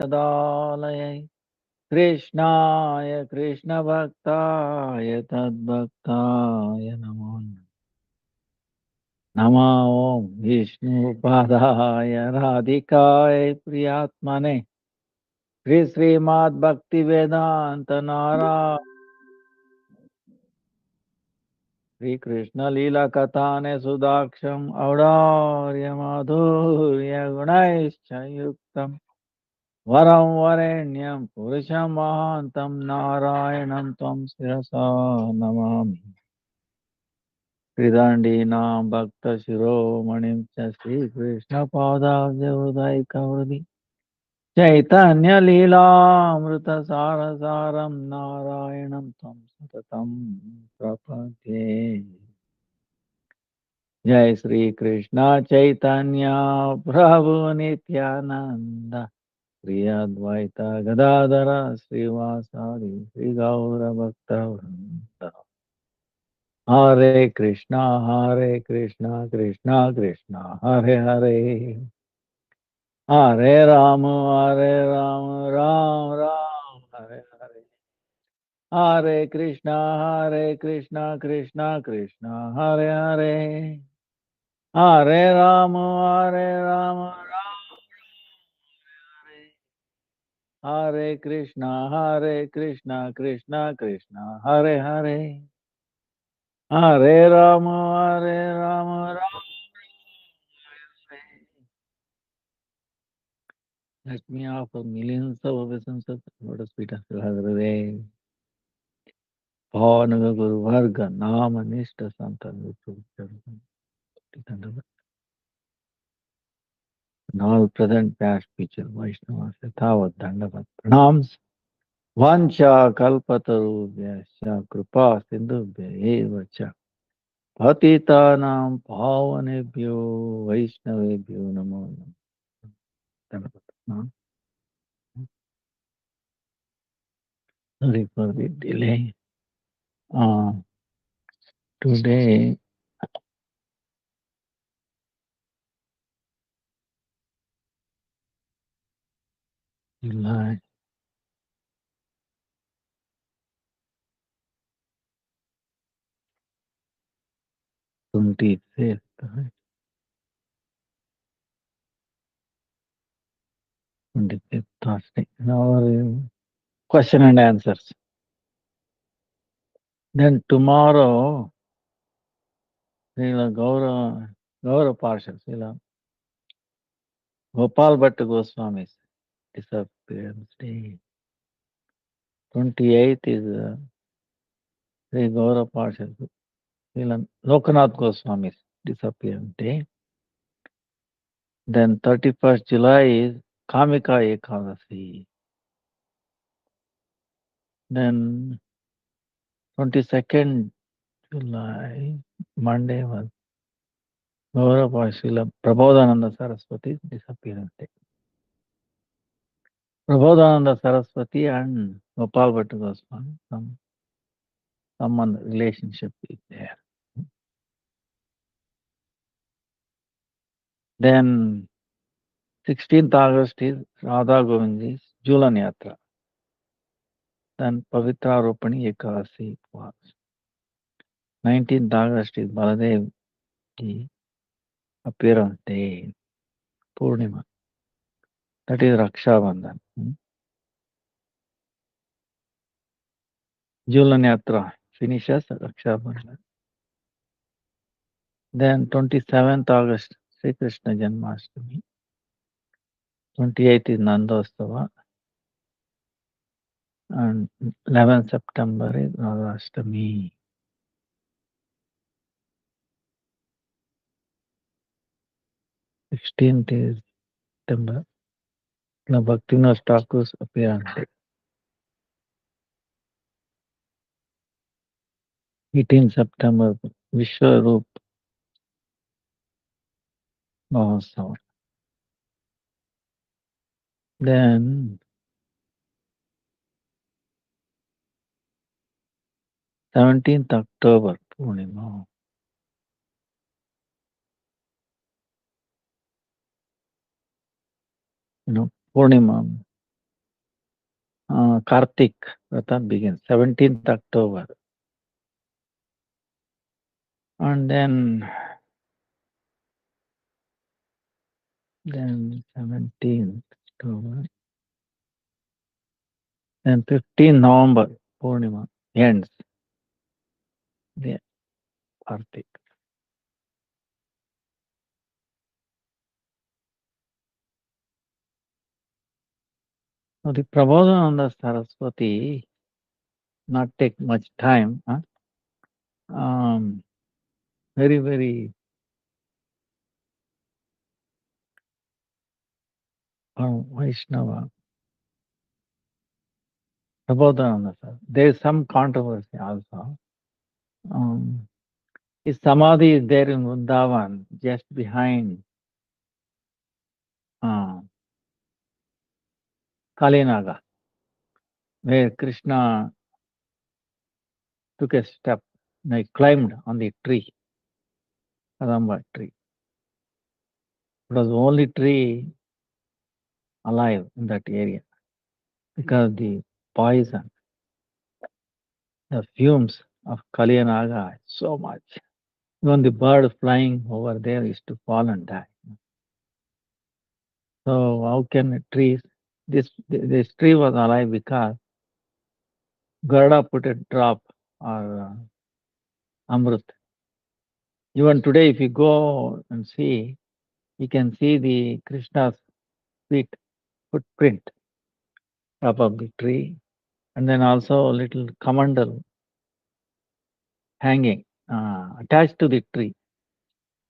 तदालये कृष्णाय कृष्णभक्ताय तद्भक्ताय नमो नमः। ॐ विष्णुपादाय राधिकाय प्रियात्मने श्रीमद्भक्तिवेदान्त नारायण श्रीकृष्ण लीला कथाने सुदाक्षम औदार्य माधुर्य गुणैश्च युक्तम् वरं वरेण्यं पुरुषं महान्तं नारायणं त्वं शिरसा नमामि। त्रिदण्डीनां भक्तशिरोमणिं च श्रीकृष्णपादाब्जोदयकवृदि चैतन्यलीलामृतसारसारं नारायणं तं सततं प्रपद्ये। जय श्री कृष्ण चैतन्य प्रभु नित्यानंद श्री अद्वैत गदाधर श्रीवासादि श्री गौर भक्त वृंद। हरे कृष्णा कृष्णा कृष्णा हरे हरे, हरे राम राम राम हरे हरे, हरे कृष्णा कृष्णा कृष्णा हरे हरे, हरे राम राम हरे हरे कृष्णा कृष्णा कृष्णा हरे हरे, हरे राम राम हरे। Let me offer millions of obeisance of Lotus feet of Hare. Pawan Guru Varga Nama Nishta Santan Vitru. And all present past future Vaishnavas Yathavat Dandavat Pranams. Vancha Kalpatarubhya Kripa Sindhubhya Eva Cha Patitanam Pavanebhyo Vaishnavebhyo Namo Namaः. Sorry for the delay. Uh, Today, July 25th, right? 25th Thursday. Our question and answers. Then tomorrow, Srila Gaura Parsha, Srila Gopal Bhatta Goswami's disappearance day. 28th is Sri Gaura Parsha, Srila Lokanath Goswami's disappearance day. Then 31st July is Kamika Ekadasi. Then 22nd July, Monday was Gaura Parsha, Prabodhananda Saraswati's disappearance day. Prabodhananda Saraswati and Gopal Bhatta Goswami, someone relationship is there. Then 16th August is Radha Govindji's Julan Yatra. Then Pavitra Ropani Ekadasi was. 19th August is Baladev ji appearance day, Purnima. That is Raksha Bandhan. Julan Yatra finishes Raksha Bandhan. Then 27th August, Sri Krishna Janmashtami. 28th is Nandostava. And 11th September is Radhashtami. 16th is September, Bhaktivinoda Thakur's appearance. 18th September, Vishwarup Mahotsav. Then 17th October, Purnima. Purnima. Kartik Vrata begins, 17th October. And then 17th October. Then 15th November, Purnima, ends the Kartik. Now the Prabodhananda Saraswati, not take much time, very, very Vaishnava. Prabodhananda Saraswati. There is some controversy also. His Samadhi is there in Vrindavan, just behind Kalinaga, where Krishna took a step, climbed on the tree, Kadamba tree. It was the only tree alive in that area because the poison, the fumes of Kalinaga, so much. Even the bird flying over there is to fall and die. So how can trees? This tree was alive because Garuda put a drop or Amrut. Even today, if you go and see, you can see the Krishna's feet footprint top of the tree, and then also a little kamandal hanging attached to the tree,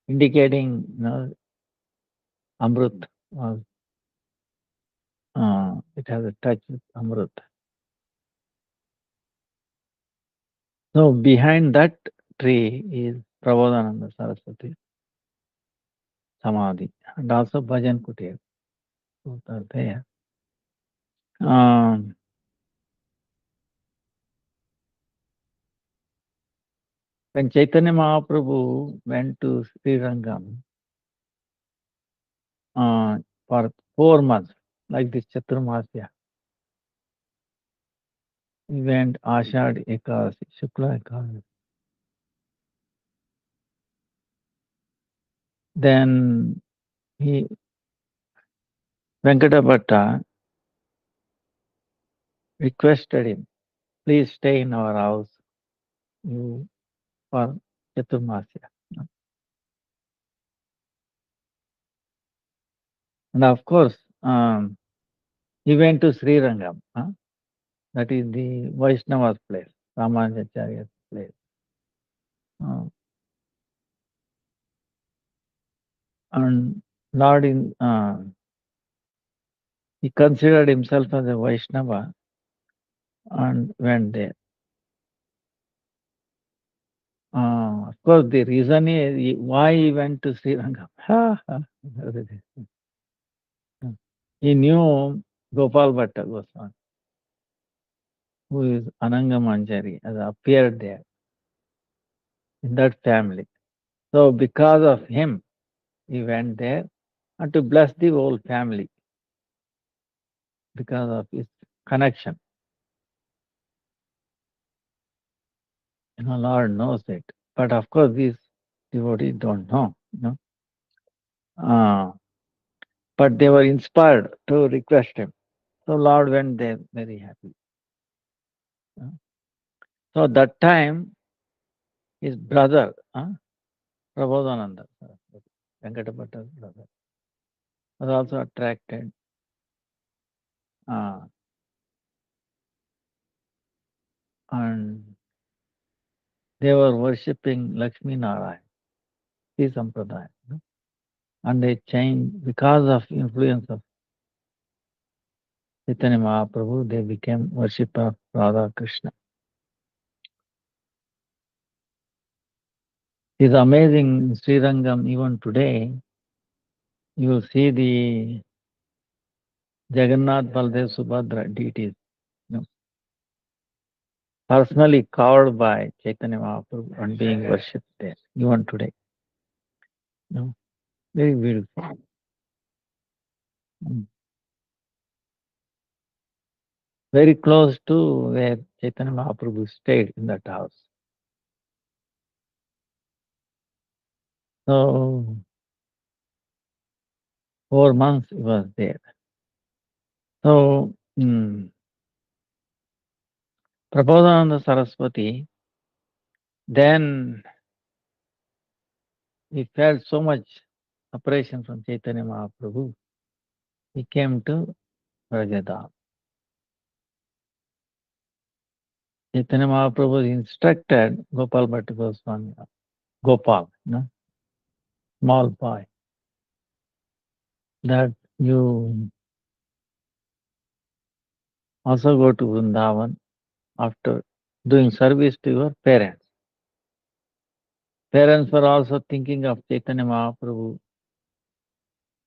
indicating Amrut. It has a touch with Amrut. So behind that tree is Prabodhananda Saraswati Samadhi and also Bhajan Kutir. Both are there. When Chaitanya Mahaprabhu went to Sri Rangam for 4 months, like this Chaturmasya, he went Ashad Ekadasi, Shukla Ekadasi. Then Venkata Bhatta requested him, please stay in our house for Chaturmasya. And of course, he went to Sri Rangam. That is the Vaishnava's place, Ramanujacharya's place. And Lord, he considered himself as a Vaishnava and went there. Of course, the reason is why he went to Sri Rangam. He knew Gopal Bhatta Goswami, who is Ananga Manjari, has appeared there in that family. So because of him, he went there and to bless the whole family because of his connection. Lord knows it. But of course, these devotees don't know. But they were inspired to request him. So Lord went there very happy. So that time, his brother, Prabodhananda, Venkata Bhatta's brother, was also attracted. And they were worshipping Lakshmi Narayan, Sri Sampradaya. And they changed, because of influence of Chaitanya Mahaprabhu, they became worshipper of Radha Krishna. It's amazing in Sri Rangam, even today, you will see the Jagannath, Baldev, Subhadra deities, personally carved by Chaitanya Mahaprabhu and being worshipped there, even today. Very beautiful. very close to where Chaitanya Mahaprabhu stayed in that house. So 4 months he was there. So Prabodhananda Saraswati, then he felt so much separation from Chaitanya Mahaprabhu. He came to Rajadam. Chaitanya Mahaprabhu instructed Gopal Bhatta Goswami, Gopal, small boy, that you also go to Vrindavan after doing service to your parents. Parents were also thinking of Chaitanya Mahaprabhu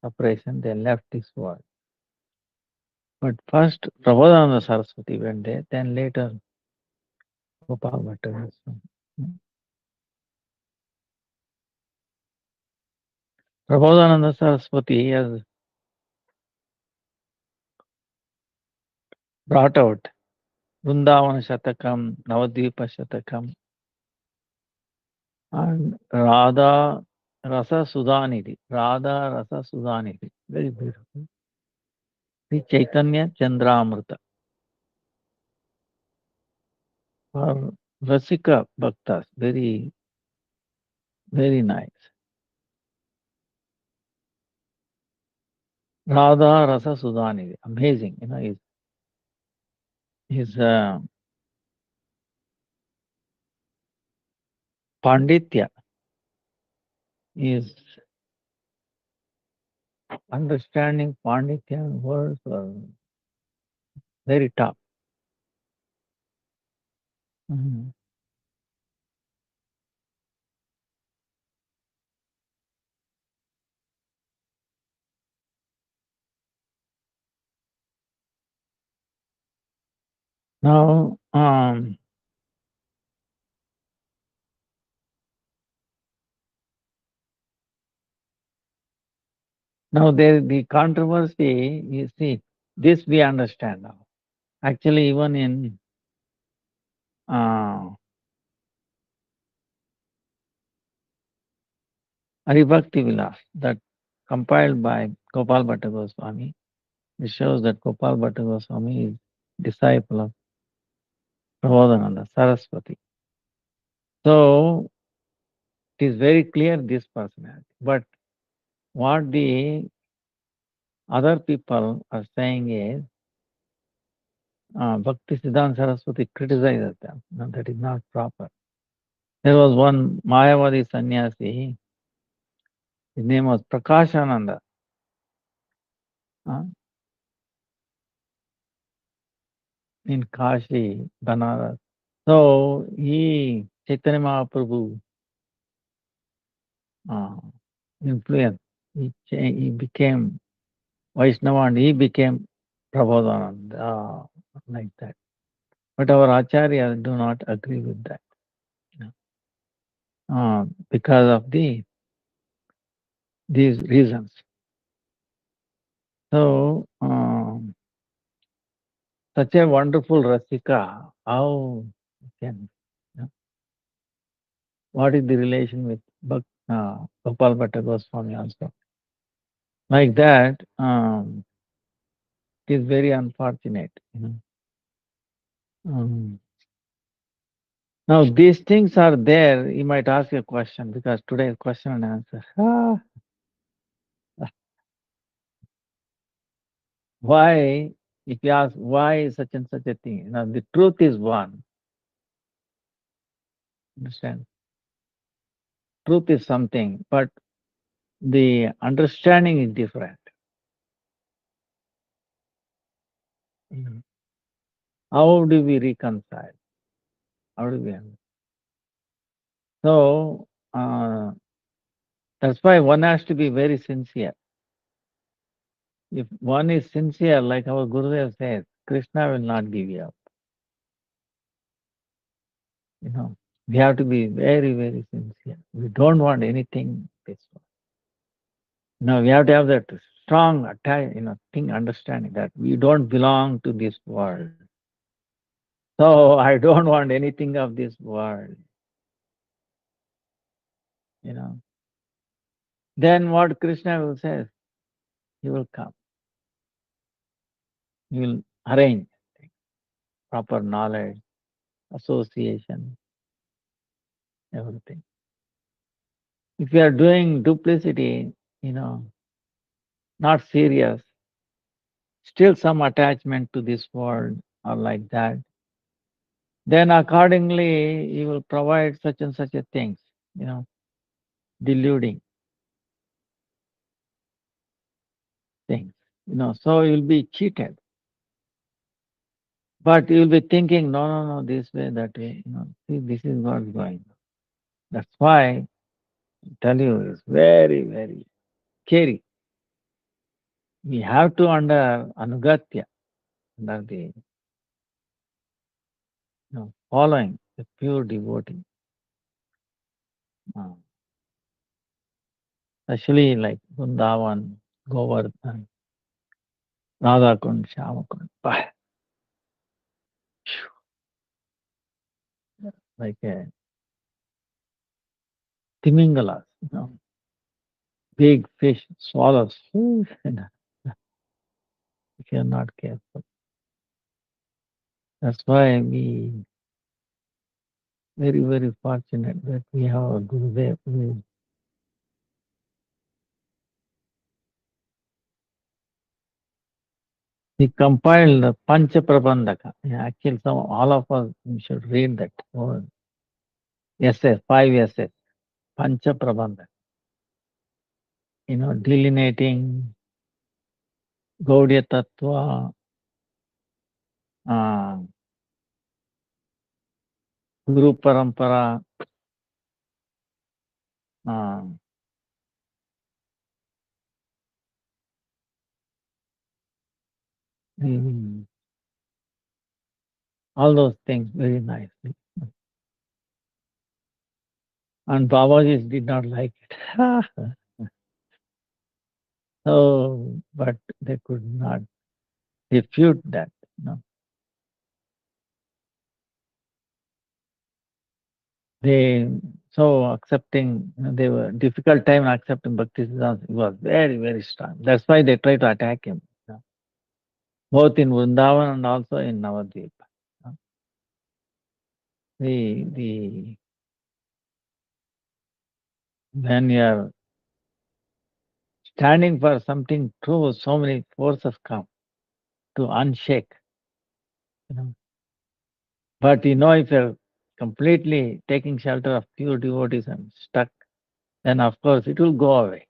separation. They left this world. But first Prabodhananda Saraswati went there, then later Gopal Bhatta Goswami. Prabodhananda Saraswati has brought out Vrindavana Shatakam, Navadvipa Shatakam, and Radha Rasa Sudhanidhi. Radha Rasa Sudhanidhi. Very beautiful. The Chaitanya Chandramrita. For Rasika Bhaktas, very, very nice. Radha Rasa Sudhanidhi. Amazing. His Panditya is understanding Panditya words are very tough. Now, the controversy, you see, this we understand now. Actually, even in Haribhakti Vilas, that compiled by Gopal Bhatta Goswami, it shows that Gopal Bhatta Goswami is disciple of Prabodhananda Saraswati. So it is very clear this personality. But what the other people are saying is, Bhakti Siddhanta Saraswati criticizes them. No, that is not proper. There was one Mayavadi sannyasi, his name was Prakashananda. In Kashi, Banaras. So Chaitanya Mahaprabhu influence. He became Vaishnava and he became Prabodhananda, like that. But our Acharyas do not agree with that. Because of these reasons. So, such a wonderful Rasika, how can, what is the relation with Gopal Bhatta Goswami also? Like that, it is very unfortunate. Now, these things are there. You might ask a question, because today is question and answer. Why, if you ask why such and such a thing, the truth is one. Understand? Truth is something, but the understanding is different. How do we reconcile? How do we understand? So, that's why one has to be very sincere. If one is sincere, like our Gurudev says, Krishna will not give you up. We have to be very, very sincere. We don't want anything this one. We have to have that strong thing, understanding that we don't belong to this world. So I don't want anything of this world, you know. Then what Krishna will say, he will come. He will arrange proper knowledge, association, everything. If you are doing duplicity, you know, not serious, still some attachment to this world or like that, then accordingly he will provide such and such a things, you know, deluding things, you know, so you'll be cheated. But you'll be thinking, no, no, no, this way, that way, you know, see, this is what's going on. That's why I tell you, it's very, very scary. We have to under anugatya, under the following the pure devotee. Uh, Especially like Vrindavan, Govardhan, Radha Kund, Shyama Kund, like a timingalas, you know, big fish swallows, you know, if you're not careful. That's why we very, very fortunate that we have a Gurudev who he compiled the Pancha Prabandhaka. Yeah, actually, all of us we should read that. Oh, essays, 5 essays, Pancha Prabandhaka. You know, delineating Gaudiya Tattva, uh, Guru Parampara, uh, mm, all those things very nicely. And Babaji did not like it. So, but they could not refute that. No. They so accepting, they were difficult time accepting Bhakti Siddhanta. He was very, very strong. That's why they try to attack him, both in Vrindavan and also in Navadvip. The when you are standing for something true, so many forces come to unshake. You know. But if you're completely taking shelter of pure devotees and stuck, then of course it will go away.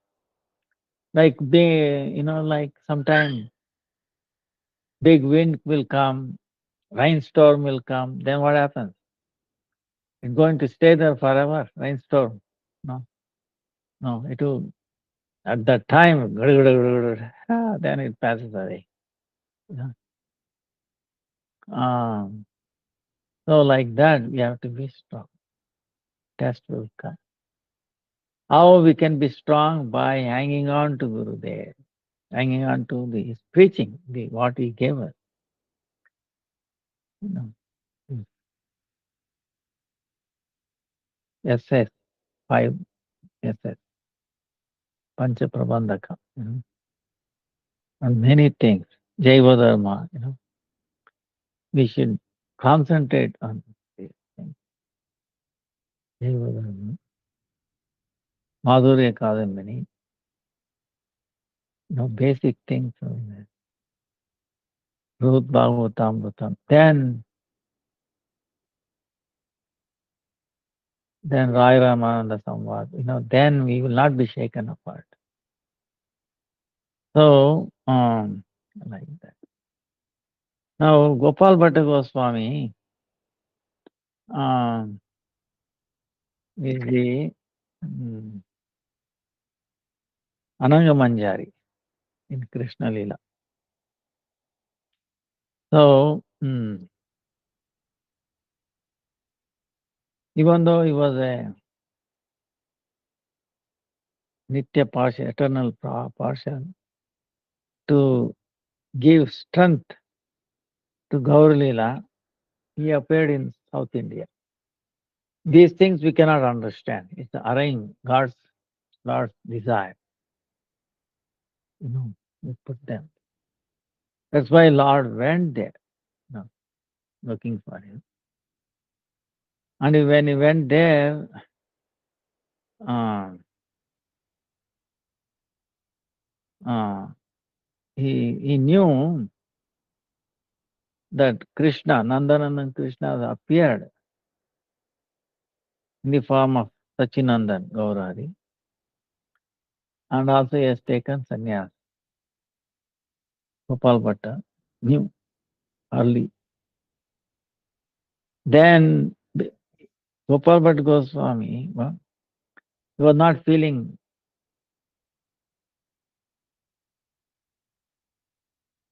Like like sometime big wind will come, rainstorm will come, then what happens? It's going to stay there forever, rainstorm. No, no, it will, at that time, then it passes away. Yeah. So like that, we have to be strong. Test will come. How we can be strong? By hanging on to Guru Dev, hanging on to his preaching, what he gave us. You know, his essays, 5 essays, Pancha Prabandhaka, and many things. Jaiva Dharma, we should concentrate on these things. Jaiva Dharma, Madhurya Kadambini, basic things are there. Ruth Bhagavatamrutam. Then Rai Ramananda Samvad, then we will not be shaken apart. So, like that. Now, Gopal Bhatta Goswami is the Ananga Manjari in Krishna Lila. So, even though he was a Nitya Pasha, eternal Pasha, to give strength to Gaur Lila, he appeared in South India. These things we cannot understand. It's arranged God's desire. We put them. That's why Lord went there, you know, looking for him. And when he went there, uh, uh, he knew that Krishna, Nandanandan Krishna, appeared in the form of Sachinandan Gaurari, and also he has taken sannyas. Gopal Bhatta knew early. Then Gopal Bhatta Goswami, he was not feeling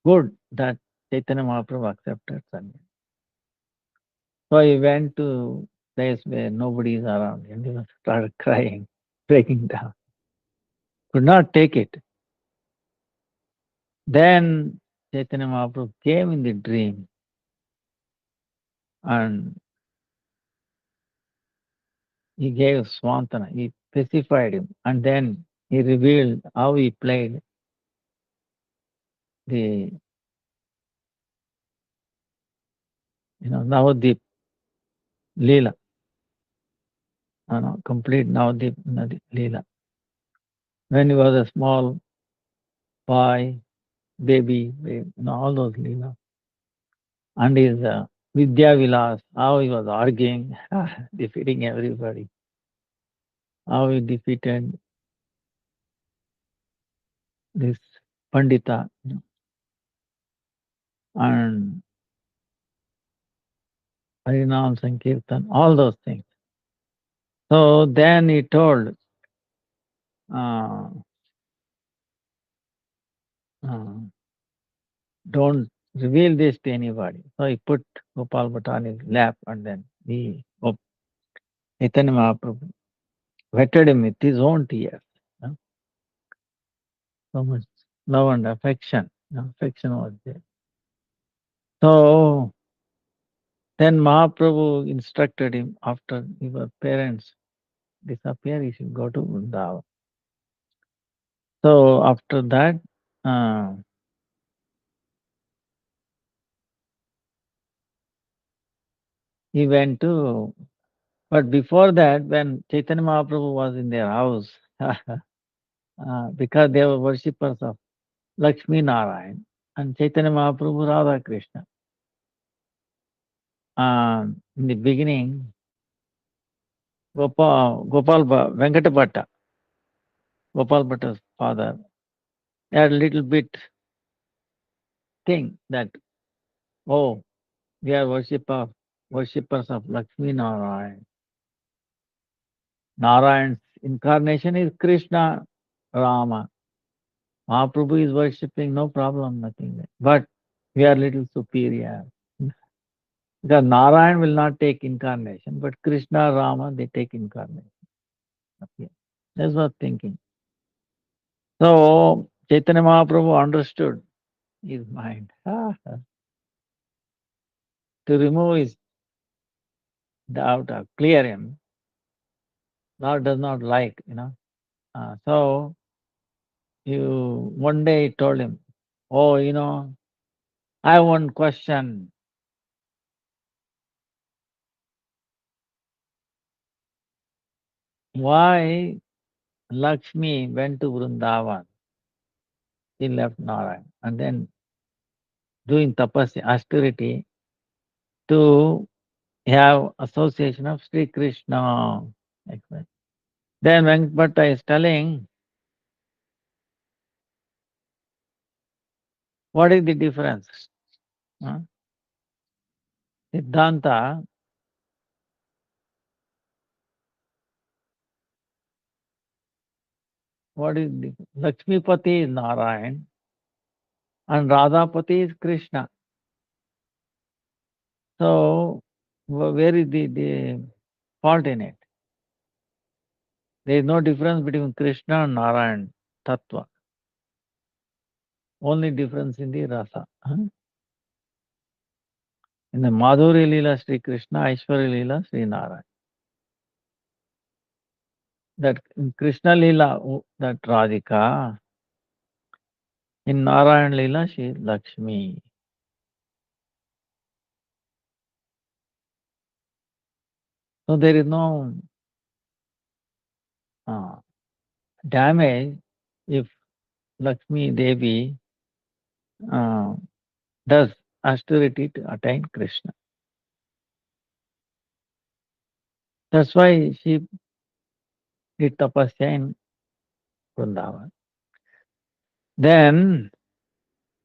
good that Chaitanya Mahaprabhu accepted sannyas. So he went to place where nobody is around and he started crying, breaking down. Could not take it. Then Chaitanya Mahaprabhu came in the dream and he gave Swantana, he specified him, and then he revealed how he played the Navadip Leela, complete Navadip Leela. When he was a small boy, baby, all those Leela. And his Vidya Vilas, how he was arguing, defeating everybody, how he defeated this Pandita, and Harinam Sankirtan, all those things. So then he told, uh, uh, don't reveal this to anybody. So he put Gopal Bhatta on his lap, and then Chaitanya Mahaprabhu wetted him with his own tears. So much love and affection. Affection was there. So then Mahaprabhu instructed him, after your parents disappear, you should go to Vrindavan. So after that, uh, he went to, but before that, when Chaitanya Mahaprabhu was in their house, because they were worshippers of Lakshmi Narayan and Chaitanya Mahaprabhu Radha Krishna. In the beginning, Venkata Bhatta, Gopal Bhatta's father, had a little bit thing that, oh, we are worshippers of Lakshmi Narayan. Narayan's incarnation is Krishna, Rama. Mahaprabhu is worshipping, no problem, nothing. But we are little superior. Because Narayan will not take incarnation, but Krishna, Rama, they take incarnation. Okay. That's what thinking. So Chaitanya Mahaprabhu understood his mind. To remove his doubt or clear him, Lord does not like, so you one day told him, oh, I have one question. Why Lakshmi went to Vrindavan? He left Narayan and then doing tapasya, austerity, to have association of Sri Krishna. Then Venkata is telling, what is the difference? Huh? Siddhanta, what is the Lakshmipati is Narayan and Radhapati is Krishna. So where is the fault in it? There is no difference between Krishna and Narayan Tattva. Only difference in the rasa. In the Madhuri Leela Sri Krishna, Aishwarya Leela Sri Narayana. That in Krishna Leela, that Radhika, in Narayan Leela, she is Lakshmi. So there is no damage if Lakshmi Devi does austerity to attain Krishna. That's why she did tapasya in Vrindavan. Then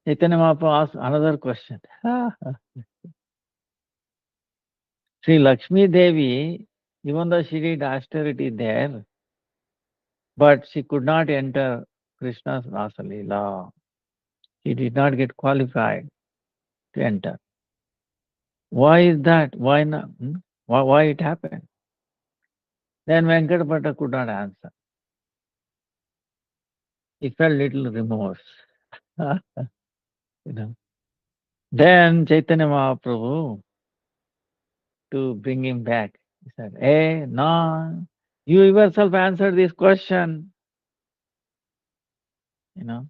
Chaitanya Mahaprabhu asked another question. Sri Lakshmi Devi, even though she did austerity there, but she could not enter Krishna's Rasa Leela. She did not get qualified to enter. Why is that? Why not? Why it happened? Then Venkatapata could not answer. He felt little remorse. you know. Then Chaitanya Mahaprabhu, to bring him back, he said, "Hey, no, you yourself answered this question. You know,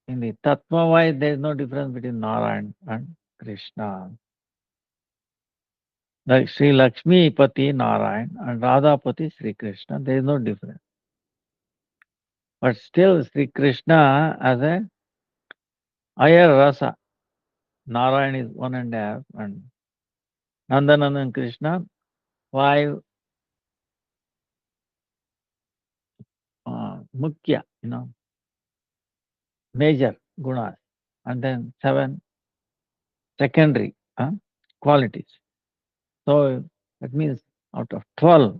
in the Tattva wise, there is no difference between Narayan and Krishna. Like Sri Lakshmi Pati Narayan and Radha Pati Sri Krishna, there is no difference. But still, Sri Krishna as a higher rasa, Narayan is 1.5, and Nandanandan Krishna 5 mukhya, major gunas, and then 7 secondary qualities. So that means out of 12,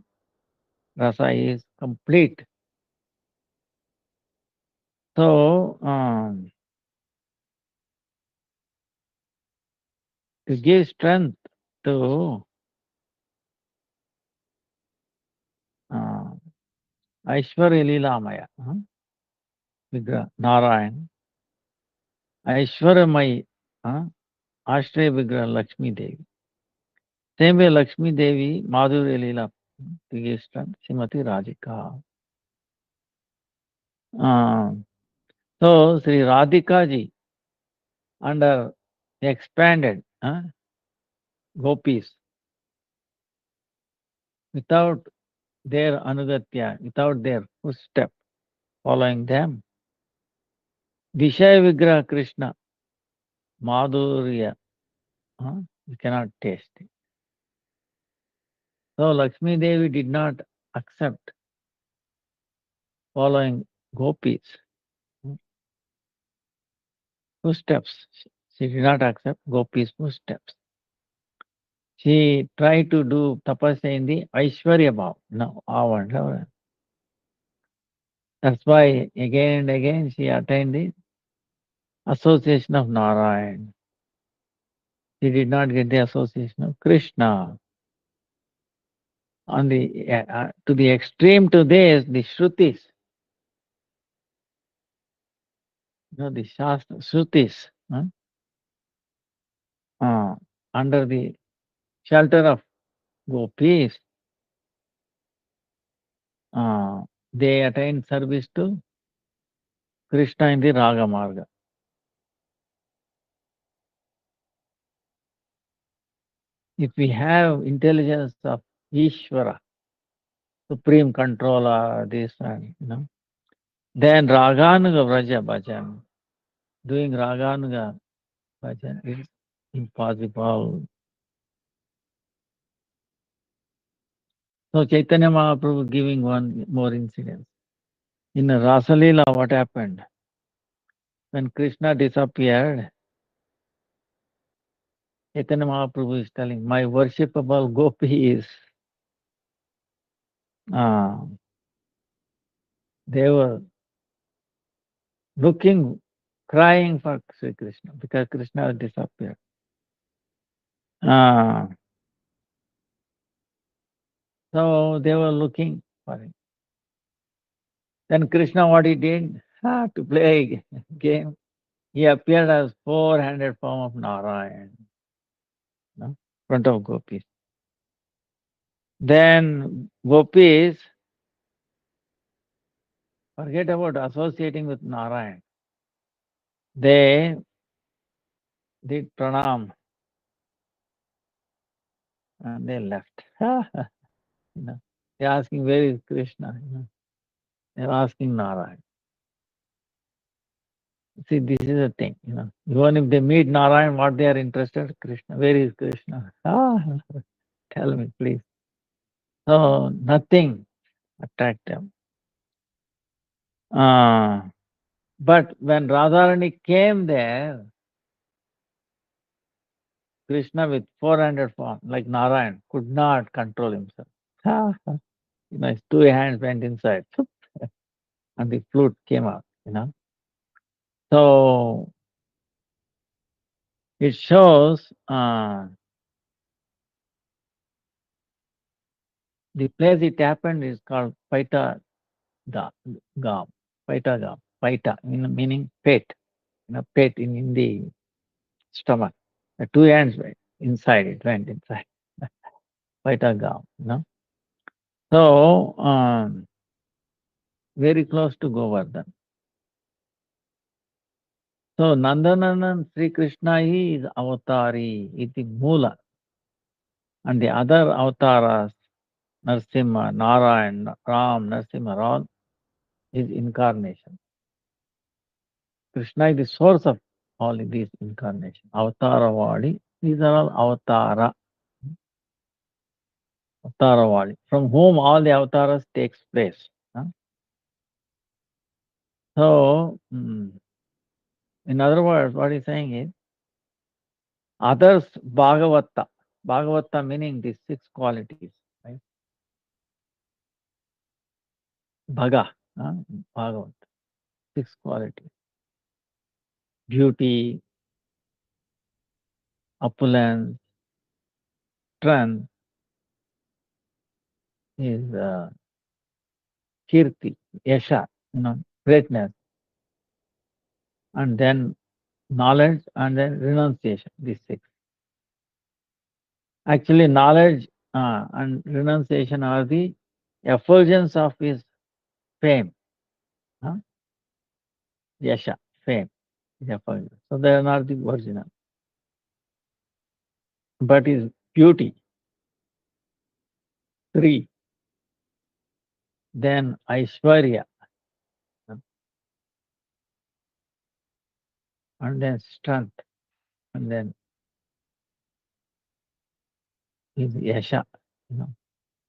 rasa is complete. So to give strength to Aishwarya Leelamaya, Vigraha, Narayan, Aishwaryamai, Ashray Vigraha Lakshmi Devi. Same way Lakshmi Devi, Madhurya Leela, to give strength, Srimati Radhika. So Sri Radhika ji, under expanded gopis, without their anugatya, without their footstep, following them, Vishaya Vigraha Krishna, Madhurya, you cannot taste it. So Lakshmi Devi did not accept following gopis footsteps. She did not accept gopis footsteps. She tried to do tapasya in the Aishwarya Bhav. No, Avan. That's why again and again she attained the association of Narayan. She did not get the association of Krishna. On the to the extreme to this, the Shrutis, the Shastra Shrutis, under the shelter of gopis, they attain service to Krishna in the Raga Marga. If we have intelligence of Ishvara, supreme controller, this and then Raganuga Vraja Bhajan, doing Raganuga Bhajan is impossible. So Chaitanya Mahaprabhu giving one more incident. In Rasalila, what happened? When Krishna disappeared, Chaitanya Mahaprabhu is telling, my worshipable gopis, they were looking, crying for Sri Krishna because Krishna had disappeared. So they were looking for him. Then Krishna, what he did, to play a game, he appeared as 400 form of Narayan. in front of gopis. Then gopis forget about associating with Narayan. They did pranam and they left. They're asking, where is Krishna? They're asking Narayan. See, this is the thing, Even if they meet Narayan, what they are interested, Krishna. Where is Krishna? Tell me, please. So nothing attract them. But when Radharani came there, Krishna with 400 forms, like Narayan, could not control himself. His two hands went inside, and the flute came out. So it shows the place it happened is called Paita Gam. Paita Gam. Paita, meaning pet. Pet in the stomach. The two hands went inside, it went inside. Paita Gam. So, very close to Govardhan. So, Nandananan Sri Krishna is avatari, iti mula. And the other avatars, Narsimha, Narayan, Ram, Narsimha, all is incarnation. Krishna is the source of all these incarnations. Avataravadi, these are all avatara. Avataravadi, from whom all the avatars takes place. So, in other words, what he's saying is, others Bhagavata. Bhagavata meaning the 6 qualities. Right? Bhaga, Bhagavata, 6 qualities. Beauty, opulence, strength is kirti, yasha, greatness, and then knowledge, and then renunciation, these 6. Actually, knowledge and renunciation are the effulgence of his fame. Yasha, fame, is effulgence. So they are not the original. But his beauty, 3. Then Aishwarya, and then strength, and then his yasha,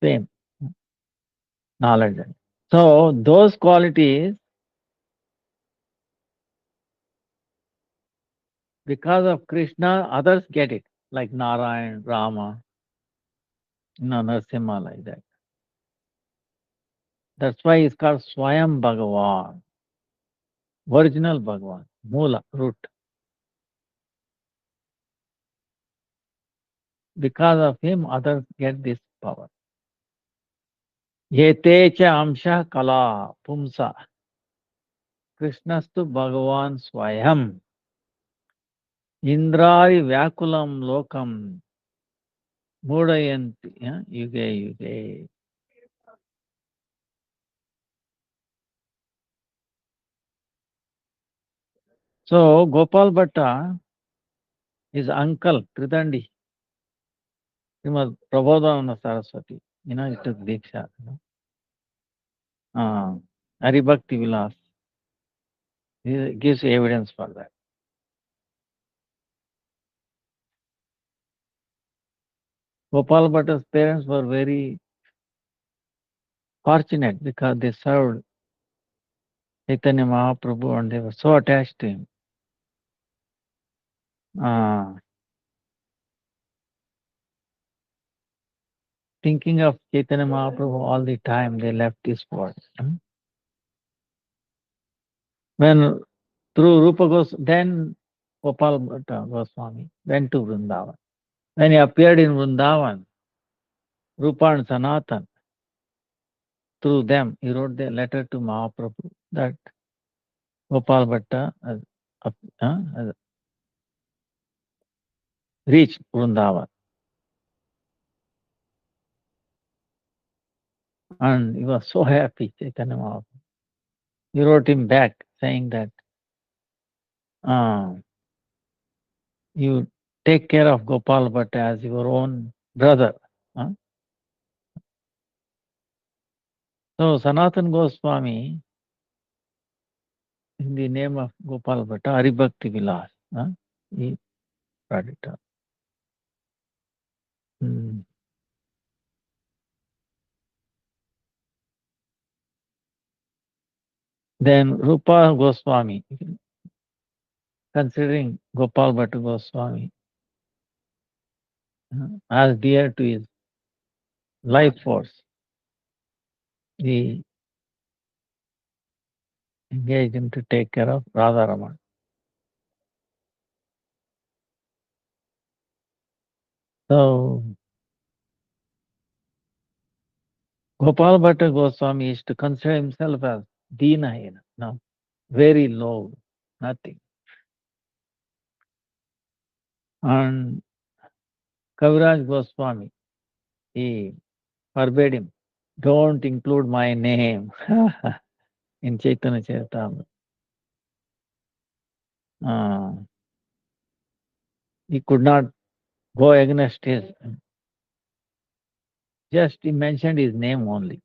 fame, knowledge. So those qualities, because of Krishna, others get it, like Narayan, Rama, Narasimha, like that. That's why it's called Swayam Bhagavan, original Bhagavan, Mula, root. Because of him, others get this power. Yete cha amsha kala pumsa. Krishnastu Bhagavan Swayam. Indrari Vyakulam Lokam Mudayanti Yuge Yuge. So Gopal Bhatta, his uncle Tridandi, Srimad Prabodhananda Saraswati, he took Diksha. Haribhakti Vilas, he gives evidence for that. Gopal Bhatta's parents were very fortunate because they served Chaitanya Mahaprabhu and they were so attached to him. Thinking of Chaitanya Mahaprabhu all the time, they left this world. When through Rupa then Gopal Bhatta Goswami went to Vrindavan. When he appeared in Vrindavan, Rupa and Sanatan, through them, he wrote the letter to Mahaprabhu that Gopal Bhatta has reached Vrindavan. And he was so happy, Chaitanya Mahaprabhu. He wrote him back saying that uh, you take care of Gopal Bhatt as your own brother. Huh? So Sanatan Goswami, in the name of Gopal Bhatta, Haribhakti Vilas, he brought it up. Mm. Then Rupa Goswami, considering Gopal Bhatta Goswami as dear to his life force, he engaged him to take care of Radharaman. So Gopal Bhatta Goswami is to consider himself as Deenahena, no, very low, nothing. And Kaviraj Goswami, he forbade him, don't include my name in Chaitanya Charitamrita. He could not go against his, just he mentioned his name only.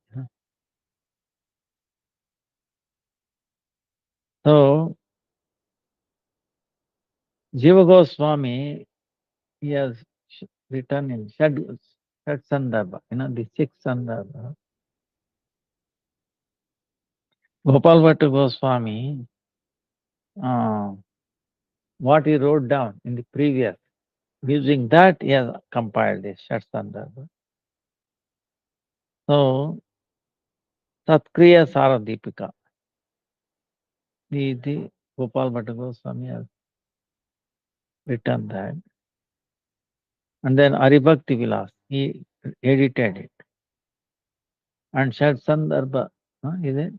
So, Jiva Goswami, he has written in Shad Sandarbha, the sixth Sandarbha. Gopal Bhatta Goswami, what he wrote down in the previous, using that he has compiled this Shad Sandarbha. So, Satkriya Saradipika, the Gopal Bhatta Goswami has written that. And then Haribhakti Vilas, he edited it. And Shad Sandarbha, is it?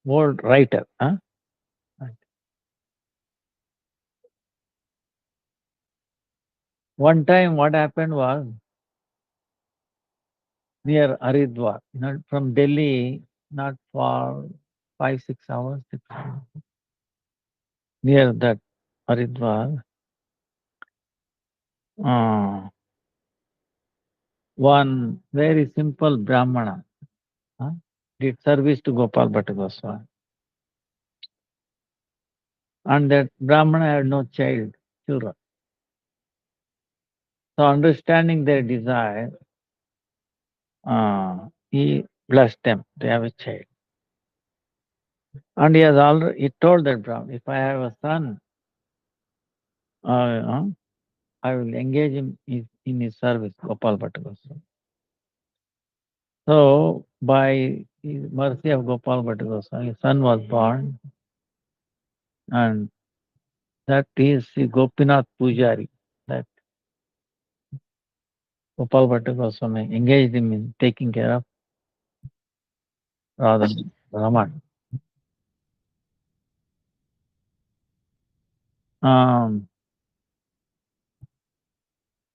Old writer. Right. One time what happened was near Haridwar, from Delhi, not far, 5-6 hours, 6 hours. Near that Haridwar, one very simple Brahmana did service to Gopal Bhatta Goswami. And that Brahmana had no child, children. So understanding their desire, he blessed them to have a child. And he told that Brahmana, if I have a son, I will engage him in his service, Gopal Bhatta Goswami. So, by the mercy of Gopal Bhatta Goswami, his son was born, and that is the Gopinath Pujari, that Gopal Bhatta Goswami engaged him in taking care of Radha Raman.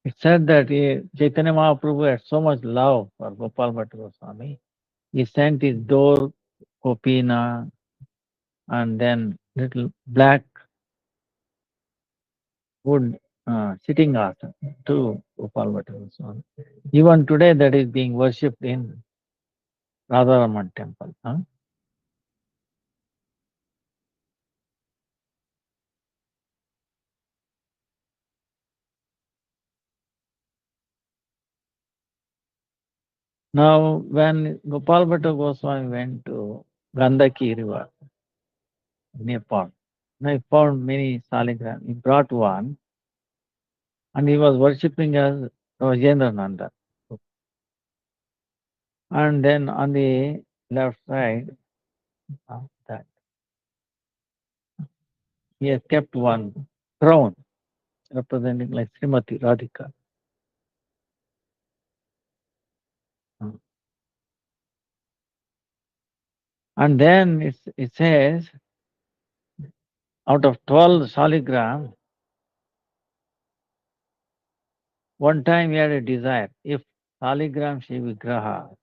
It said that Chaitanya Mahaprabhu had so much love for Gopal Bhatta Goswami. He sent his door Gopina and then little black wood sitting asana to Gopal Bhatta Goswami. Even today that is being worshipped in Radharaman temple. Now when Gopal Bhatta Goswami went to Gandaki river, Nepal, he found many saligrams. He brought one and he was worshipping as Rajendra Nanda. And then on the left side, that he has kept one crown representing like Srimati Radhika. And then it says, out of 12 saligrams, One time he had a desire, if Saligram Shri Vigraha,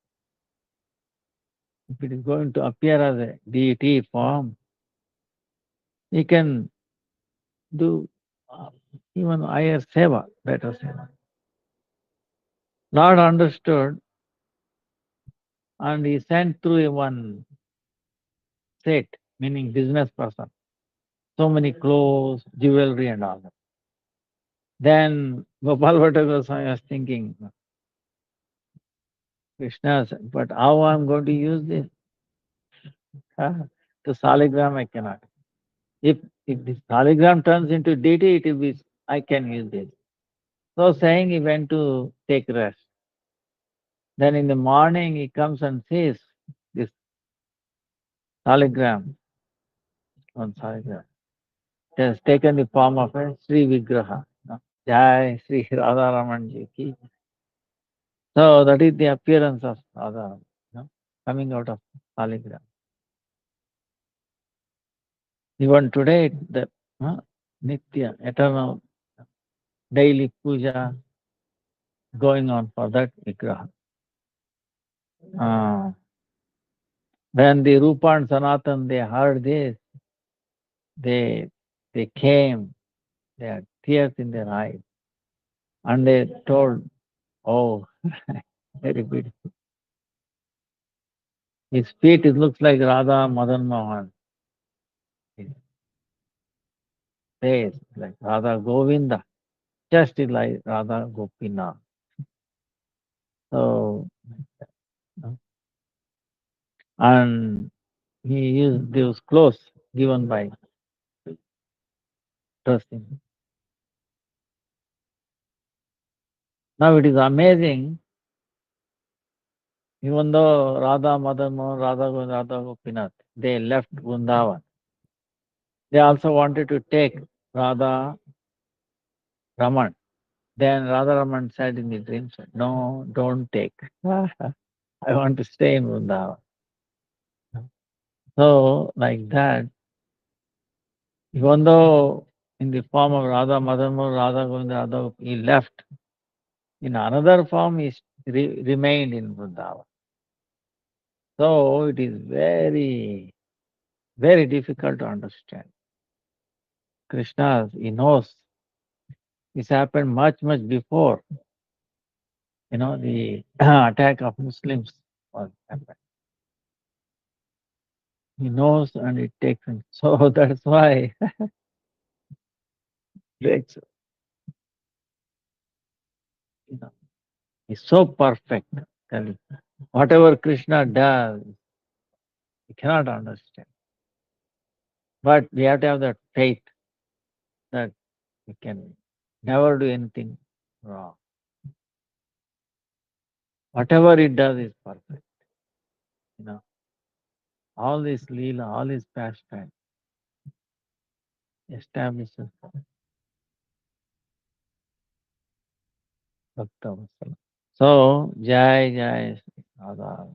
if it is going to appear as a deity form, he can do uh, even higher seva, better seva. Lord understood and he sent through one set, meaning business person, so many clothes, jewelry and all that. Then Gopal Bhatta Goswami was thinking, Krishna said, but how I'm going to use this? Huh? To Saligram I cannot. If this Saligram turns into deity, it will be I can use this. So saying he went to take rest. Then in the morning he comes and sees this Saligram on Saligram. It has taken the form of a Sri Vigraha. Jai Sri Radharaman Ji ki. So that is the appearance of Radha, coming out of Saligram. Even today, the Nitya, eternal, daily puja going on for that Vigraha. When the Rupa and Sanatan, they heard this, they came, they had tears in their eyes, and they told, oh, very beautiful. His feet, it looks like Radha Madan Mohan. His face, like Radha Govinda, just like Radha Gopinath. So, and he used those clothes given by trusting. Now it is amazing, even though Radha Madan Mohan, Radha Govinda, Radha Gopinath, they left Vrindavan. They also wanted to take Radha Raman. Then Radha Raman said in the dream, no, don't take. I want to stay in Vrindavan. So, like that, even though in the form of Radha Madan Mohan, Radha Govinda, Radha, he left, in another form he remained in Vrindavan. So, it is very, very difficult to understand. Krishna, he knows this happened much, much before, the attack of Muslims was happened. He knows and it takes him. So that's why it's, he's so perfect. Tell you. Whatever Krishna does, we cannot understand. But we have to have that faith that we can never do anything wrong. Whatever it does is perfect. All this Leela, all this pastime establishes Bhakta Vatsala. So, Jai Jai Radha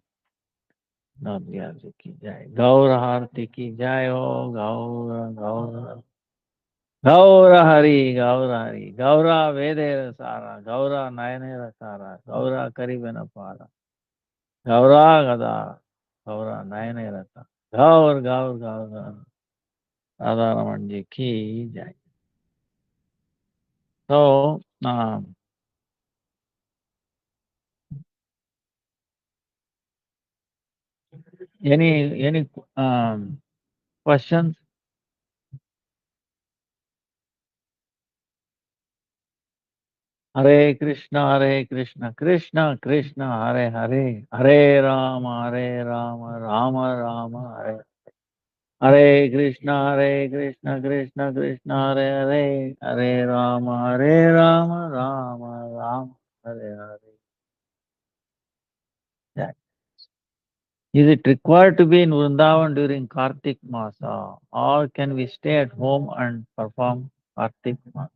Navya ki Jai. Gaur Harti ki Jai ho, Gaur, Gaur. Gaura Hari, Gaura Hari, Gaura Vedera Sara, Gaura Nayanera Sara, Gaura Karibena Para, Gaura Gada, Gaura Nayanera Sara, Gaur, Gaur, Gaur, Gaur, Radha Raman Ji ki Jai. So, any questions? Hare Krishna, Krishna Krishna, Hare Hare, Hare Rama, Rama Rama, Hare. Hare Krishna, Krishna Krishna, Hare Hare, Hare Rama, Rama Rama, Hare Hare. Yeah. Is it required to be in Vrindavan during Kartik Masa, or can we stay at home and perform Kartik Masa?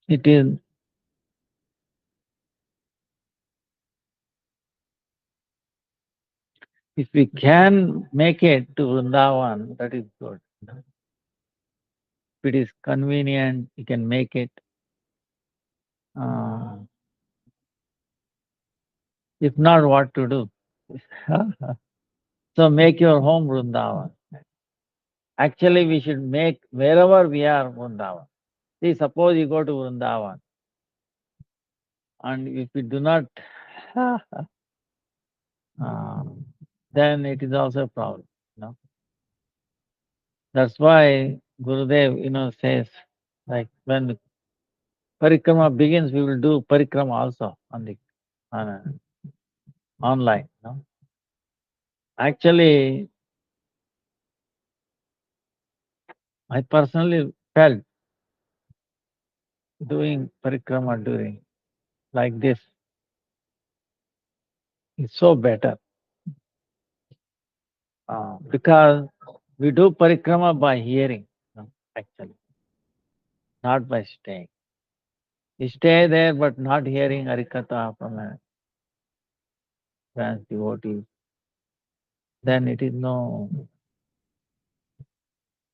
It is If we can make it to Vrindavan, that is good. If it is convenient, you can make it. If not, what to do? So make your home Vrindavan. Actually, we should make wherever we are Vrindavan. See, suppose you go to Vrindavan, and if you do not, then it is also a problem. No? That's why Gurudev, says, like when parikrama begins, we will do parikrama also on online. No? Actually, I personally felt doing parikrama during like this is so better because we do parikrama by hearing, actually, not by staying. You stay there but not hearing Harikatha from a trans devotee, then it is no.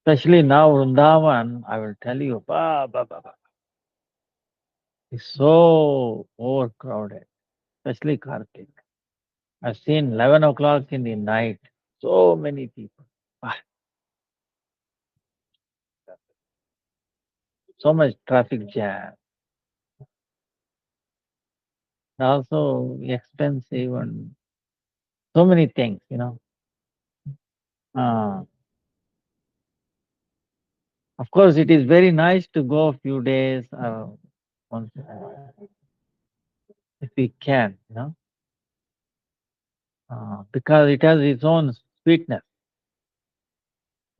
Especially now, Vrindavan, I will tell you, it's so overcrowded, especially Kartik. I've seen 11 o'clock in the night, so many people. Ah, so much traffic jam. Also expensive and so many things. Uh, of course, it is very nice to go a few days once, if we can, because it has its own sweetness.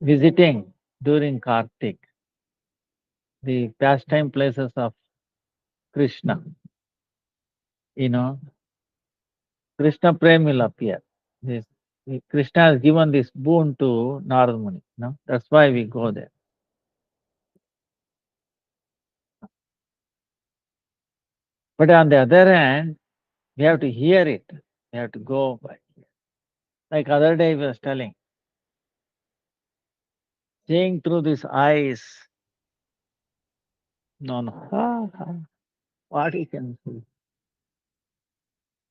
Visiting during Kartik, the pastime places of Krishna, you know, Krishna Prem will appear. This, Krishna has given this boon to Narad Muni. That's why we go there. But on the other hand, we have to hear it. We have to go by. Like other day, we was telling, seeing through these eyes. No. What you can see?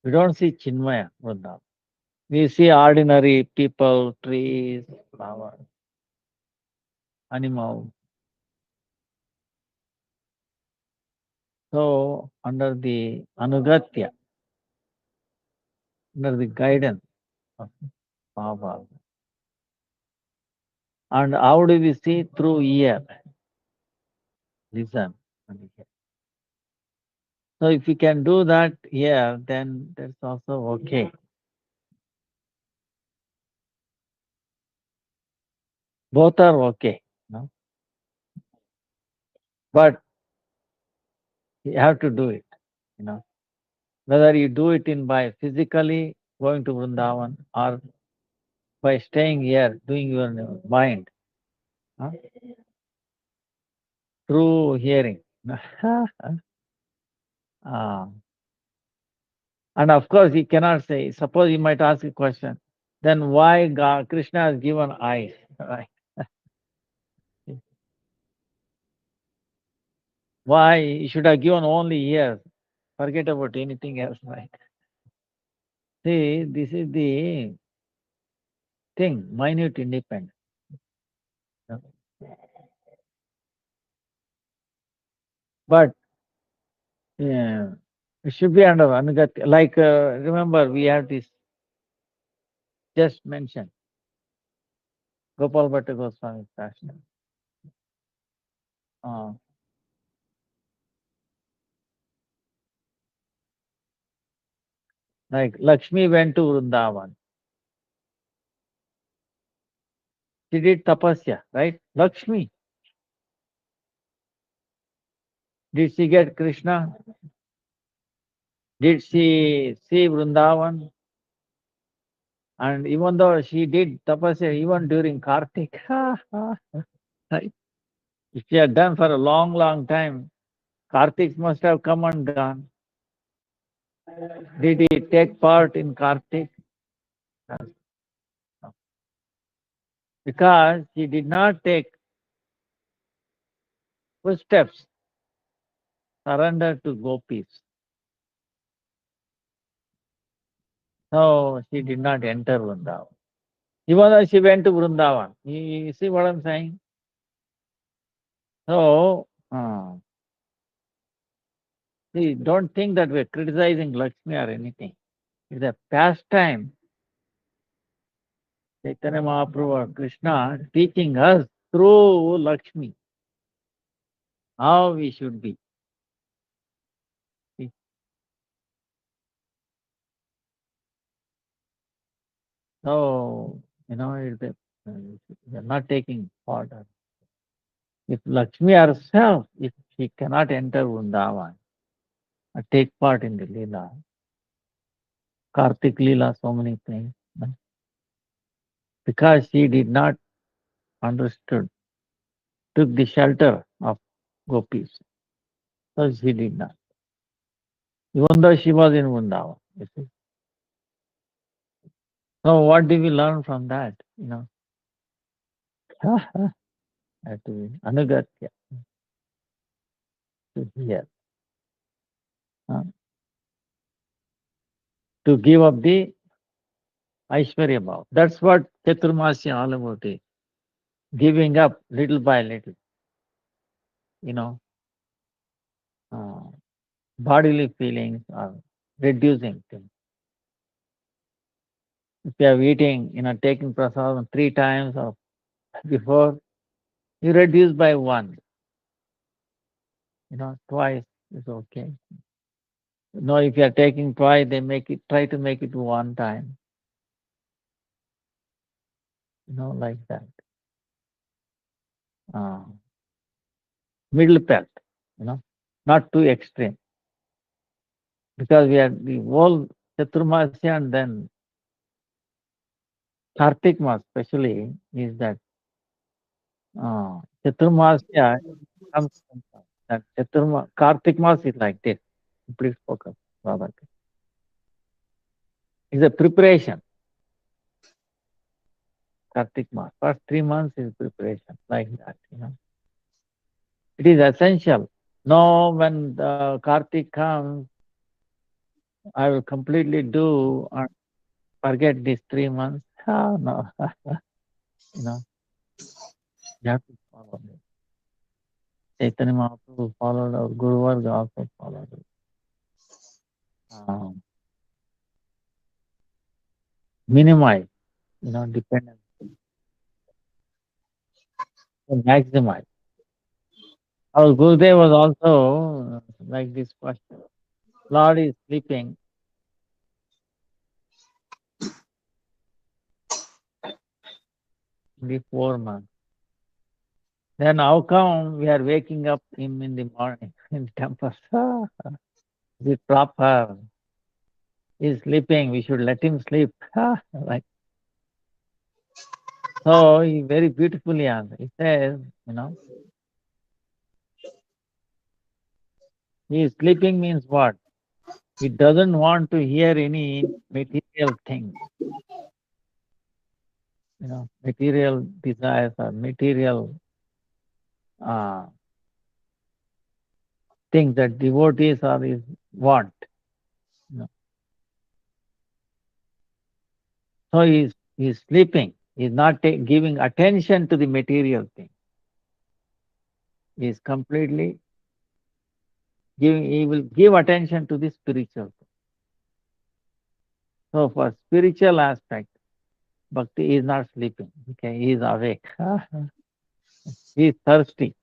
We don't see Chinmaya, Vrindavan. We see ordinary people, trees, flowers, animals. So, under the Anugatya, under the guidance of Baba. And how do we see? Through ear, listen. And hear. So, if we can do that here, then that's also okay. Both are okay. But you have to do it. Whether you do it by physically going to Vrindavan or by staying here, doing your mind, through hearing. Ah. And of course, he cannot say, suppose he might ask a question, then why Krishna has given eyes? Right? Why he should have given only ears? Forget about anything else, right? See, this is the thing, minute independence. But yeah, it should be under Anugatya. Like, remember, we have this just mentioned, Gopal Bhatta Goswami Prashna. Like Lakshmi went to Vrindavan. She did tapasya, right? Lakshmi. Did she get Krishna? Did she see Vrindavan? And even though she did tapasya even during Kartik, right? If she had done for a long, long time, Kartik must have come and gone. Did he take part in Kartik? because she did not take footsteps, surrender to gopis. So she did not enter Vrindavan. Even though she went to Vrindavan. You see what I'm saying? So, see, don't think that we're criticizing Lakshmi or anything. It's a pastime. Chaitanya Mahaprabhu or Krishna teaching us through Lakshmi how we should be. See? So, we're not taking part. If Lakshmi herself, if she cannot enter Vrindavan or take part in the Leela, Kartik Leela, so many things, because she did not understood, took the shelter of gopis. So she did not. Even though she was in Vrindavan. You see. So what do we learn from that? That to be anugatya, to hear. To give up the Aishwarya Bhav. That's what Chaturmasya all about is. Giving up little by little. You know, uh, bodily feelings are reducing things. If you are eating, taking prasadam 3 times or before, you reduce by 1. Twice is okay. No, if you are taking twice, they try to make it 1 time. Like that. Middle path, not too extreme. Because we are the whole Chaturmasya and then Kartik Mas especially is that Chaturmasya comes from that Kartik Mas is like this. Please focus, Baba. It's a preparation. Kartik Mas. First 3 months is preparation, like that, It is essential. No, when the Kartik comes, I will completely do and forget these 3 months. No. You have to follow it. Chaitanya Mahaprabhu followed, our Guru Varga also followed it. Minimize, dependence. Maximize. Our Gurudev was also like this question. Lord is sleeping. In the 4 months. Then how come we are waking up him in the morning in the temple? Is it proper? He's sleeping. We should let him sleep. Like so, he very beautifully answered. He says, he is sleeping means what? He doesn't want to hear any material thing. Material desires or material things that devotees are is want. So he's sleeping. He's not giving attention to the material thing. He's completely giving. He will give attention to the spiritual thing. So for spiritual aspect, bhakti is not sleeping. Okay, he is awake. He is thirsty.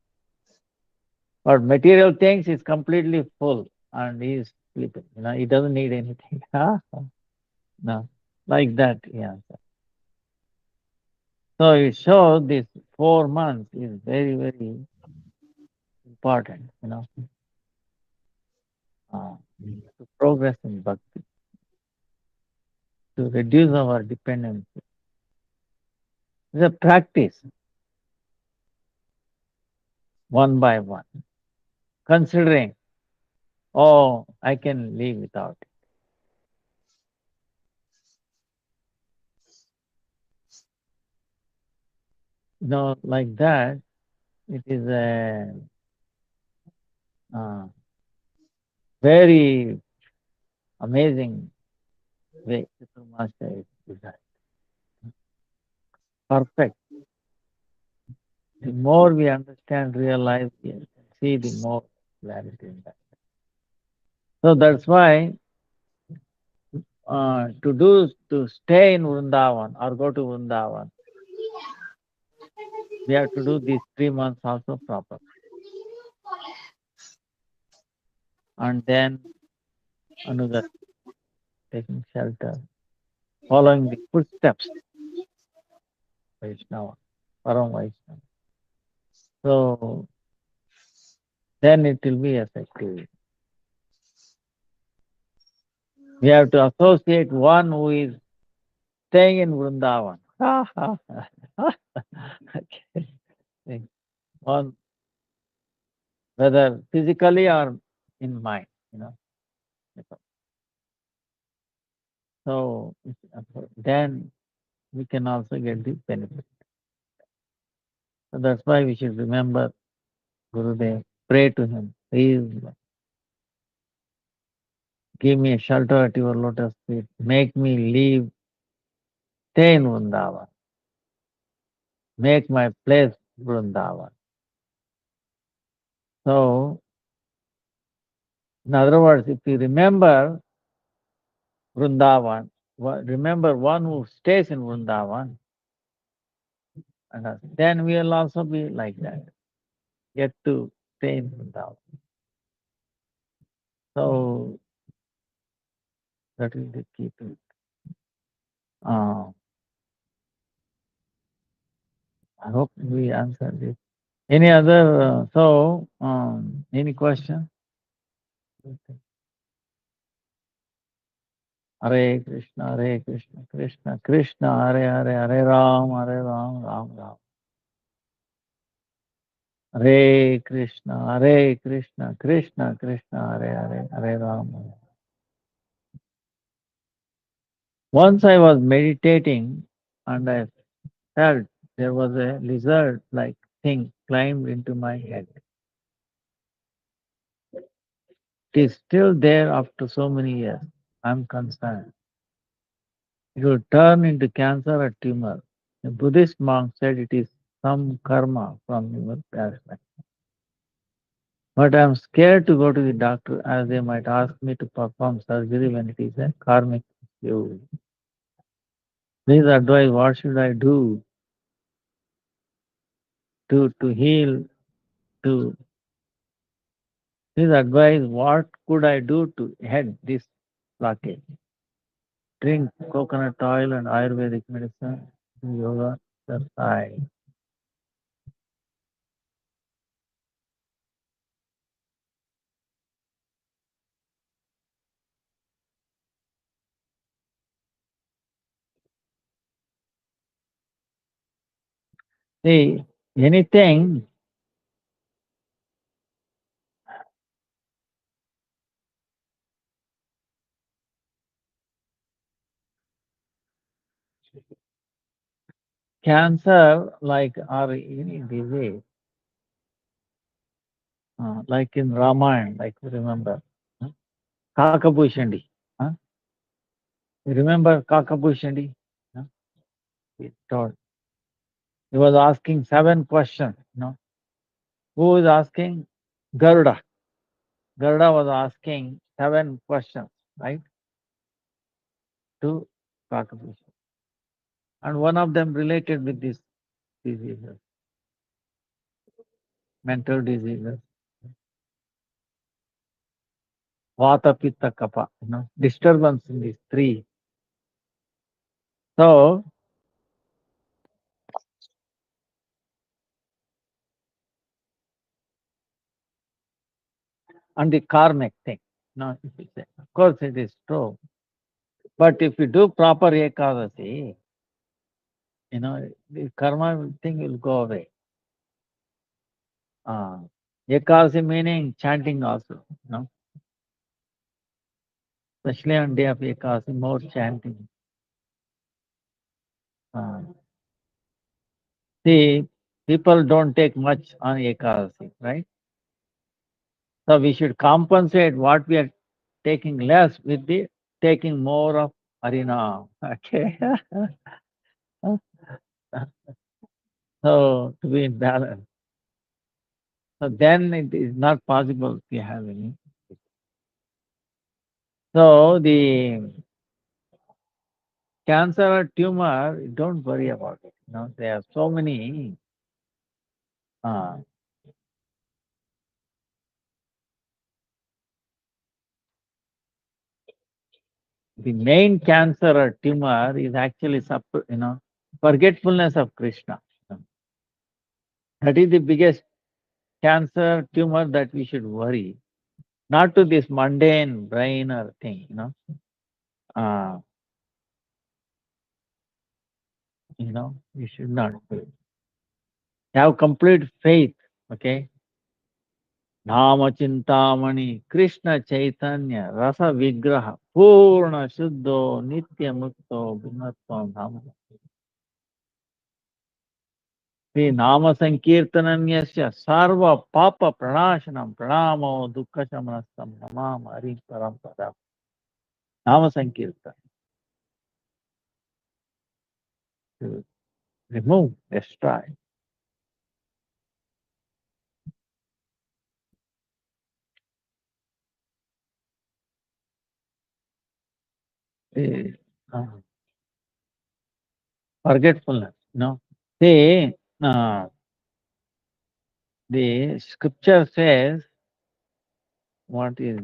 For material things, he's completely full and he is sleeping. He doesn't need anything. No, like that. Yeah. So it shows this 4 months is very, very important. To progress in bhakti, to reduce our dependency. It's a practice, one by one, considering, oh, I can live without it. Like that, it is a very amazing way Chitta Master is designed. Perfect. The more we understand real life, we can see the more clarity in that. So that's why to stay in Vrindavan or go to Vrindavan, we have to do these 3 months also proper. And then another taking shelter, following the footsteps of Vaishnava, Param Vaishnava. So then it will be effective. We have to associate one who is staying in Vrindavan. Okay. One, whether physically or in mind. So then we can also get the benefit. So that's why we should remember Gurudev, pray to him. Please give me a shelter at your lotus feet. Make me live, stay in Vrindavan. Make my place Vrindavan. So, in other words, if you remember Vrindavan, remember one who stays in Vrindavan, and then we will also be like that. Get to stay in Vrindavan. So, that is the key to it. I hope we answered this. Any other, any question? Hare Krishna, Hare Krishna, Krishna Krishna, Hare Hare, Hare Ram, Ram Ram. Hare Krishna, Krishna Krishna, Hare Hare, Hare Ram. Once I was meditating and I felt there was a lizard-like thing climbed into my head. It is still there after so many years. I'm concerned. It will turn into cancer or tumor. A Buddhist monk said it is some karma from your past life. But I'm scared to go to the doctor as they might ask me to perform surgery when it is a karmic issue. Please advise what should I do to heal, to please advise what could I do to head this blockage. Drink coconut oil and Ayurvedic medicine, do yoga, exercise. See, anything cancer like or any disease, like in Ramayana, like you remember, Kakabhushandi. Huh? You remember Kakabhushandi? Huh? He told. He was asking 7 questions. Who was asking? Garuda. Garuda was asking 7 questions, right? To Kakabhushandi. And one of them related with these diseases, mental diseases, Vata, Pitta, Kapha, disturbance in these 3. So, and the karmic thing. Of course, it is true. But if you do proper Ekadasi, the karma thing will go away. Ekadasi meaning chanting also, especially on day of Ekadasi, more chanting. See, people don't take much on Ekadasi, right? So we should compensate what we are taking less with the taking more of Harinam. Okay. So to be in balance. So then it is not possible to have any. So the cancer or tumor, don't worry about it. There are so many uh, the main cancer or tumor is actually forgetfulness of Krishna. That is the biggest cancer tumor that we should worry, not to this mundane brain or thing. Uh, you should not worry. Have complete faith, okay? Nama Chintamani Krishna Chaitanya Rasa Vigraha Purna Shuddho Nitya Mukto Bhinnatvam Nama. Sri Nama Sankirtanam Yasya Sarva Papa Pranashanam Pranamo Dukkha Shamanastam Namam Hari Parampada. Nama Sankirtan. To remove, destroy. The, uh, forgetfulness, See, the scripture says, what is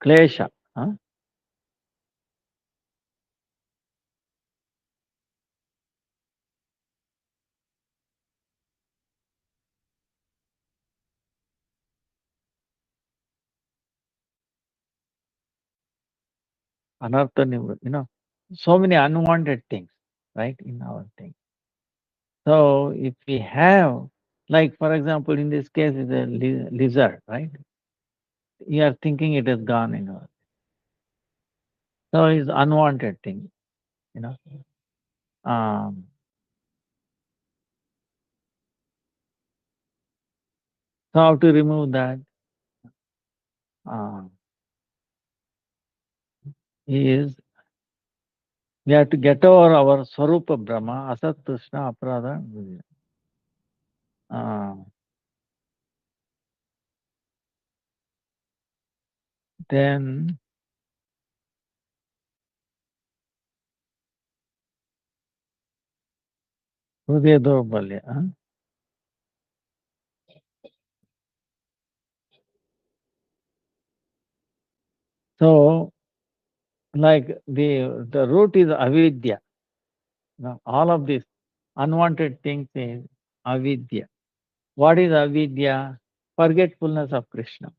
klesha? Huh? Anartha nivritti, so many unwanted things, right, in our thing. So if we have, like for example, in this case, is a lizard, right? You are thinking it has gone. So it's unwanted thing, you know. Um, so how to remove that? Um, is we have to get over our Swarupa Brahma, Asat Krishna Aparada. Then Hridaya Daurbalya. So like the root is avidya. All of these unwanted things is avidya. What is avidya? Forgetfulness of Krishna.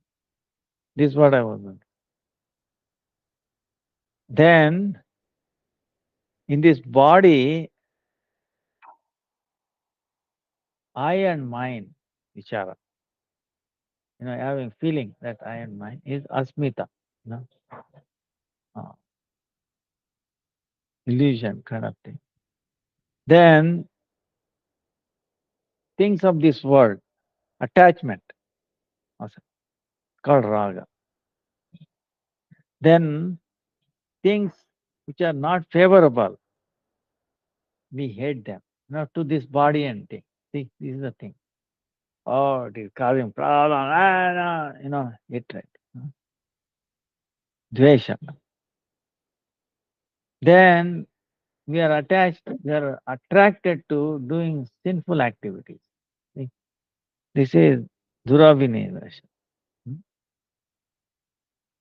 This is what I was saying. Then in this body, I and mine, vichara, having feeling that I and mine is asmita, you know, uh, illusion kind of thing. Then things of this world, attachment, also called raga. Then things which are not favorable, we hate them, to this body and thing. See, this is the thing. Oh, it is causing problem, hatred, dvesha. Then we are attached, we are attracted to doing sinful activities. See, this is Duravinedasha,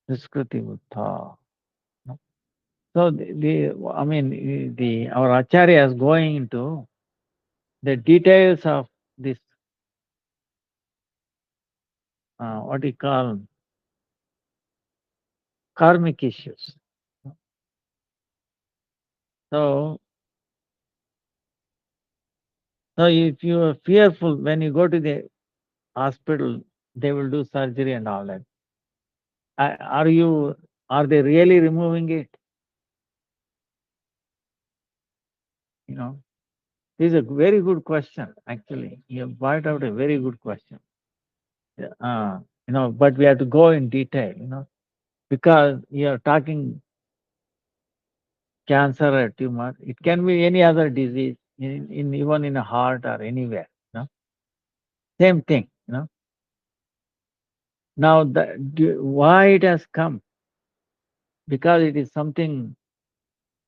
Niskriti Buddha. So our Acharya is going into the details of this, what we call karmic issues. So, if you are fearful when you go to the hospital, they will do surgery and all that. Are they really removing it? This is a very good question, actually. You have brought out a very good question. But we have to go in detail, because you're talking cancer or tumor. It can be any other disease, in even in a heart or anywhere. Same thing. Now, why it has come? Because it is something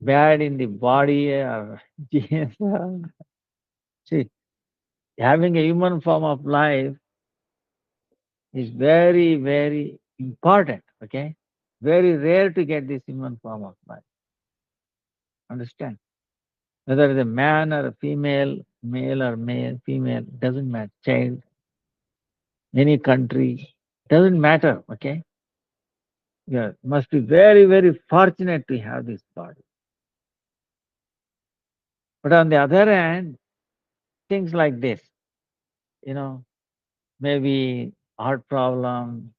bad in the body or genes. See, having a human form of life is very, very important. Okay, very rare to get this human form of life. Understand? Whether it's a man or a female, male or male, female, doesn't matter. Child, any country, doesn't matter. Okay, yeah, must be very, very fortunate to have this body. But on the other hand, things like this, maybe heart problem,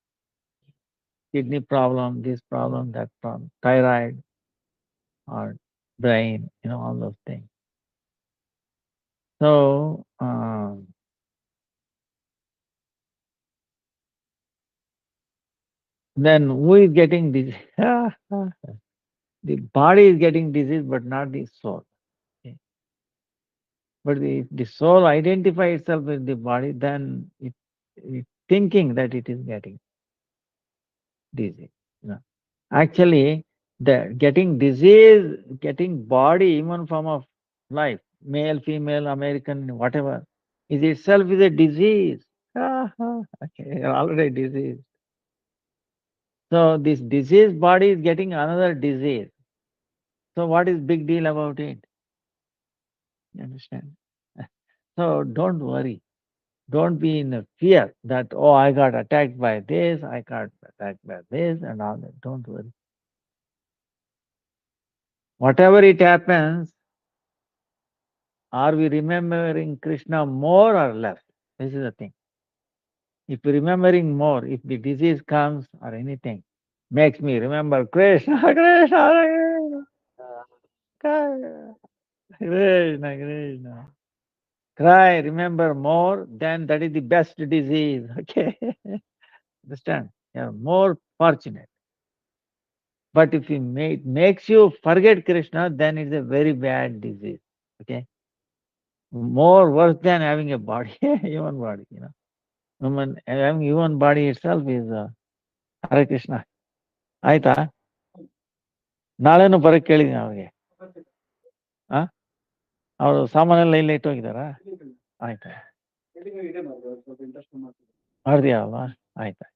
kidney problem, this problem, that problem, thyroid, or brain, all those things. So, then who is getting disease? The body is getting disease, but not the soul. Okay. But if the soul identifies itself with the body, then it thinking that it is getting disease. Actually, the getting disease, getting body, human form of life, male, female, American, whatever, is itself is a disease. Okay, you're already diseased. So this diseased body is getting another disease. So what is big deal about it? You understand? So don't worry. Don't be in a fear that, oh, I got attacked by this, I got attacked by this, and all that. Don't worry. Whatever it happens, are we remembering Krishna more or less? This is the thing. If we're remembering more, if the disease comes or anything, makes me remember Krishna, Krishna, Krishna, Krishna, Krishna. Cry, remember more, then that is the best disease. Okay? Understand? You're more fortunate. But if it makes you forget Krishna, then it's a very bad disease. Okay? More worse than having a body, human body, having human body itself is Hare Krishna. ಆಯ್ತಾ ನಾಳೆನೂ ಬರಕ್ಕೆ ಕೇಳಿದೀನಿ ಅವ್ರಿಗೆ ಅವರು ಸಾಮಾನೆಲ್ಲ ಇಲ್ಲಿ ಇಟ್ಟು ಹೋಗಿದಾರಾ ಆಯ್ತಾ ಮಾಡಿದ್ಯಾ ಅಲ್ವಾ ಆಯ್ತಾ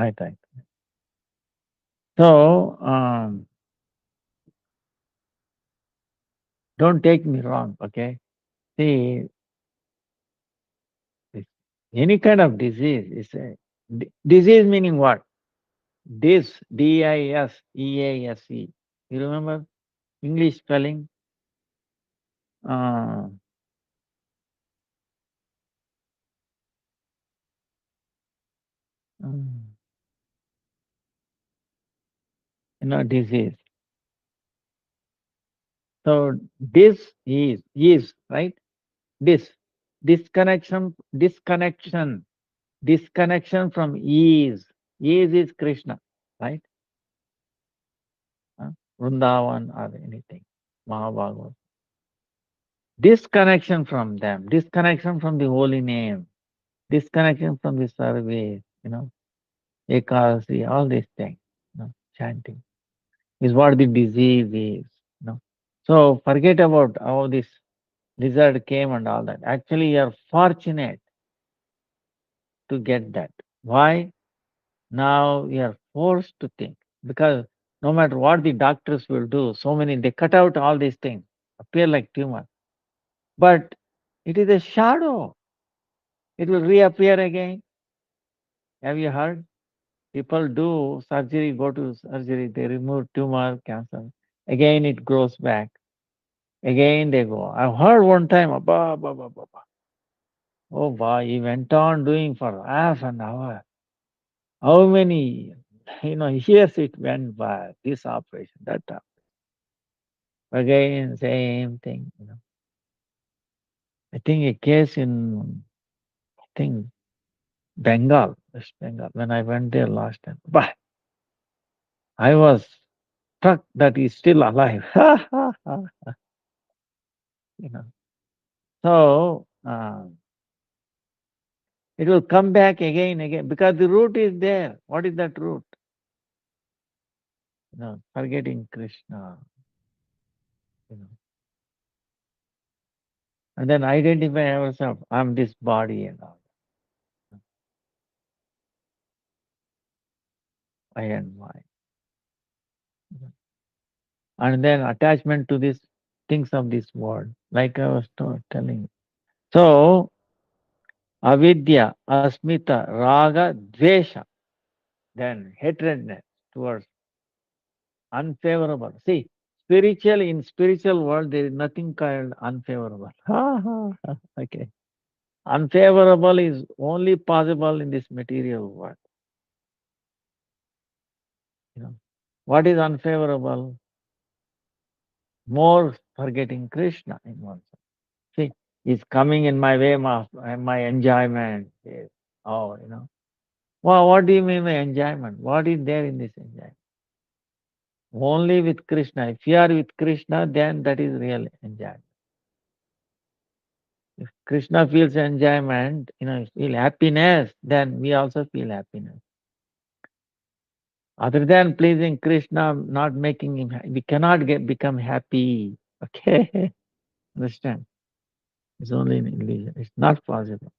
ಆಯ್ತಾಯ್ತು so don't take me wrong, okay? See, any kind of disease is a disease meaning what? Disease. You remember English spelling? Disease. So this is right. Disconnection from ease. Ease is Krishna, right? Vrindavan or anything, Mahabharata. Disconnection from them, disconnection from the holy name, disconnection from the service, Ekadasi, all these things, chanting is what the disease is, So forget about how this lizard came and all that. Actually, you are fortunate to get that. Why? Now you are forced to think, because no matter what the doctors will do, they cut out all these things, appear like tumor. But it is a shadow. It will reappear again. Have you heard? People do surgery, go to surgery, they remove tumor, cancer. Again, it grows back. Again, they go. I've heard one time, oh, boy, he went on doing for half an hour. How many, years it went by, this operation, that operation. Again, same thing. I think a case in, I think, Bengal, West Bengal, when I went there last time. But I was struck that he's still alive. you know. So it will come back again, because the root is there. What is that root? Forgetting Krishna. You know, and then identify ourselves. I'm this body and all. I and my. And then attachment to these things of this world, like I was telling. So, avidya, asmita, raga, dvesha, then hatredness towards unfavorable. See, in spiritual world, there is nothing called unfavorable. Okay. Unfavorable is only possible in this material world. What is unfavorable? More forgetting Krishna in oneself. See, it's coming in my way, my enjoyment. Yes. Oh, Well, what do you mean by enjoyment? What is there in this enjoyment? Only with Krishna. If you are with Krishna, then that is real enjoyment. If Krishna feels enjoyment, feel happiness, then we also feel happiness. Other than pleasing Krishna, not making him happy, we cannot become happy. Okay? Understand? It's only an illusion. It's not possible.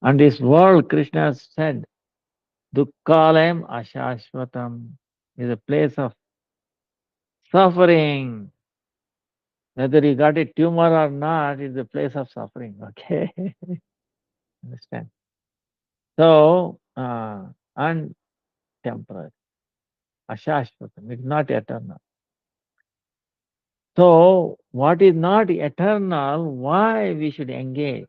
And this world, Krishna said, Dukkalayam Ashashvatam is a place of suffering. Whether you got a tumor or not, is a place of suffering. Okay? Understand? So, and temporary. Ashashvatam. It's not eternal. So, what is not eternal, why we should engage?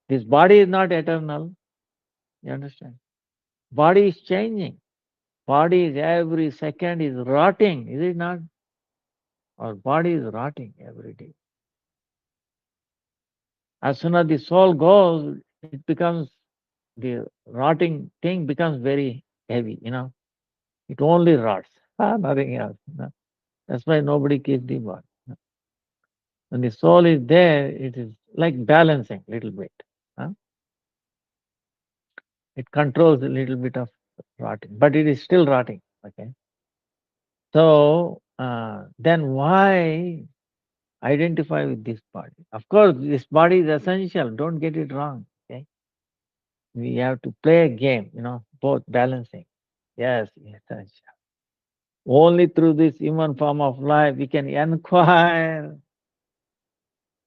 This body is not eternal. You understand? Body is changing. Body is every second is rotting, is it not? Our body is rotting every day. As soon as the soul goes, it becomes, the rotting thing becomes very heavy, It only rots, nothing else. That's why nobody keeps the body. When the soul is there, it is like balancing a little bit. Huh? It controls a little bit of rotting, but it is still rotting. Okay. So then why identify with this body? Of course, this body is essential. Don't get it wrong. Okay. We have to play a game, both balancing. Yes, essential. Only through this human form of life we can inquire,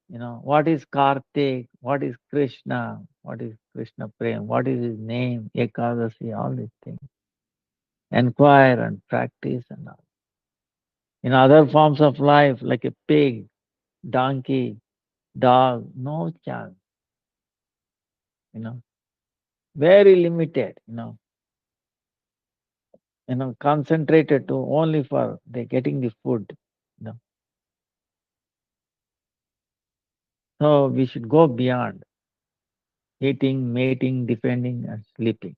what is Kartik, what is Krishna, what is Krishna Prem, what is his name, Ekadasi, all these things. Inquire and practice and all. In other forms of life, like a pig, donkey, dog, no chance. Very limited, concentrated to only for the getting the food. So we should go beyond eating, mating, defending, and sleeping.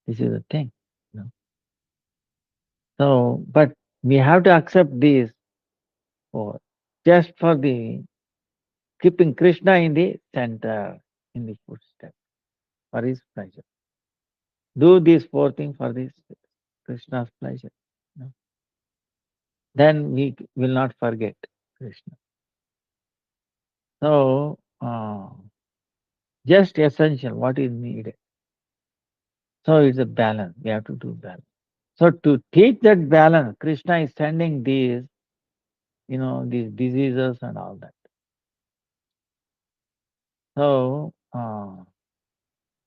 This is the thing. So, but we have to accept this for just for the keeping Krishna in the center, in the footstep, for his pleasure. Do these four things for this Krishna's pleasure. Then we will not forget Krishna. So, just essential, what is needed. So it's a balance. We have to do balance. So to teach that balance, Krishna is sending these, these diseases and all that. So,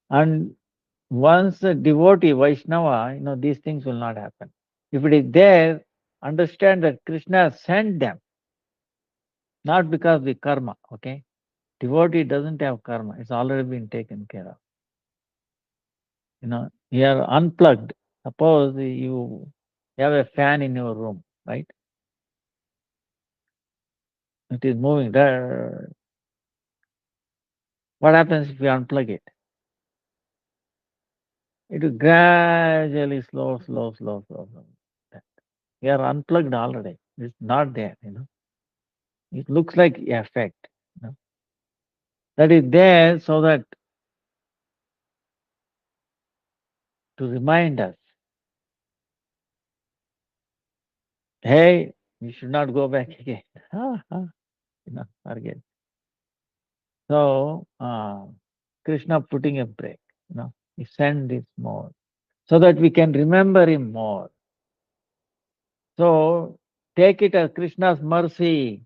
and once a devotee, Vaishnava, these things will not happen. If it is there, understand that Krishna sent them, not because of the karma, okay? Devotee doesn't have karma. It's already been taken care of. You are unplugged. Suppose you have a fan in your room, right? It is moving there. What happens if you unplug it? It will gradually slow. We are unplugged already. It's not there, It looks like effect, That is there so that to remind us, hey, you should not go back again. Forget. So Krishna putting a break, he sent this more so that we can remember him more. So take it as Krishna's mercy.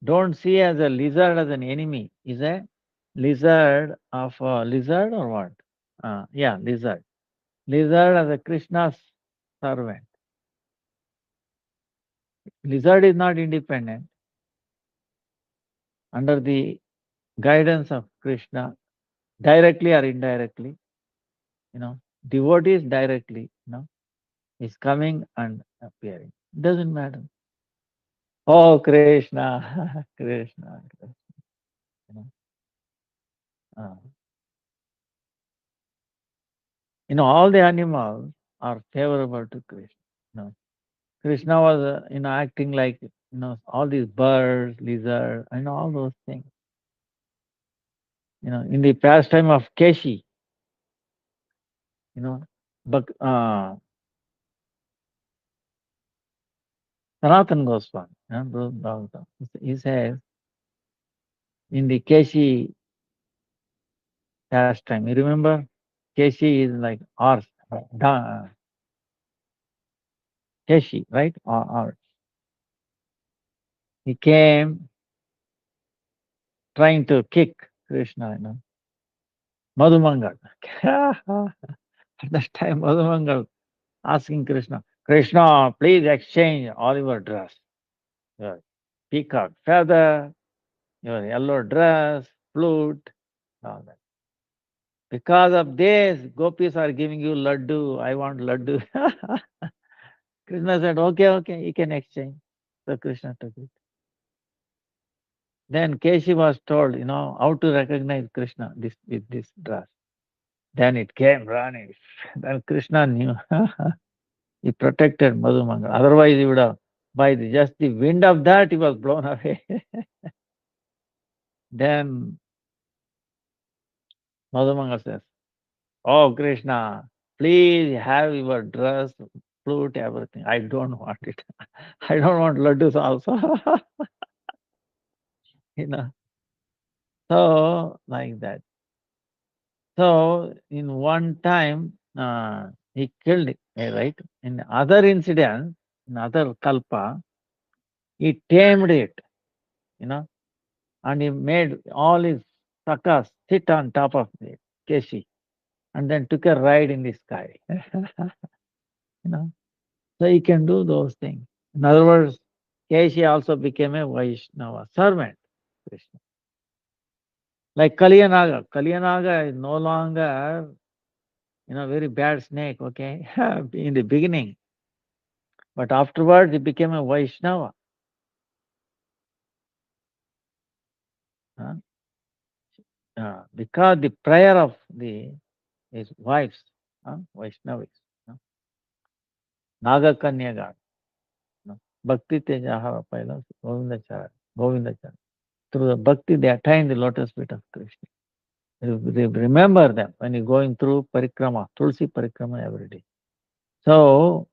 Don't see as a lizard as an enemy. Is a lizard of a lizard or what? Yeah, lizard. Lizard as a Krishna's servant. Lizard is not independent. Under the guidance of Krishna, directly or indirectly, devotees directly, is coming and appearing. Doesn't matter. Oh, Krishna, Krishna, Krishna. You know, uh, all the animals are favorable to Krishna. Krishna was, acting like, all these birds, lizards, all those things. In the pastime of Keshi, but Sanatana Goswami, he says in the Keshi pastime, you remember? Keshi is like horse, Keshi, right? Or he came trying to kick Krishna, Madhumangal. At that time, Madhumangal asking Krishna, Krishna, please exchange all your dress, your peacock feather, your yellow dress, flute, all that. Because of this, gopis are giving you laddu. I want laddu. Krishna said, okay, you can exchange. So Krishna took it. Then Keshi was told, how to recognize Krishna with this dress. Then it came running. Then Krishna knew. He protected Madhumangal. Otherwise, he would have, by just the wind of that, he was blown away. Then Madhumangal says, oh, Krishna, please have your dress, flute, everything. I don't want it. I don't want laddus also. you know. So, like that. So, in one time, he killed it, right? In other incidents, in other kalpa, he tamed it, and he made all his sakas sit on top of the Keshi and then took a ride in the sky. So he can do those things. In other words, Keshi also became a Vaishnava servant. Krishna. Like Kaliyanaga. Kaliyanaga is no longer, very bad snake, okay, in the beginning. But afterwards, he became a Vaishnava. Huh? Because the prayer of his wives, Vaishnavis, Naga Kanyaga, Bhakti Tejaha Paila, Govindachara. Through the bhakti, they attain the lotus feet of Krishna. Remember them when you're going through parikrama, Tulsi parikrama every day. So,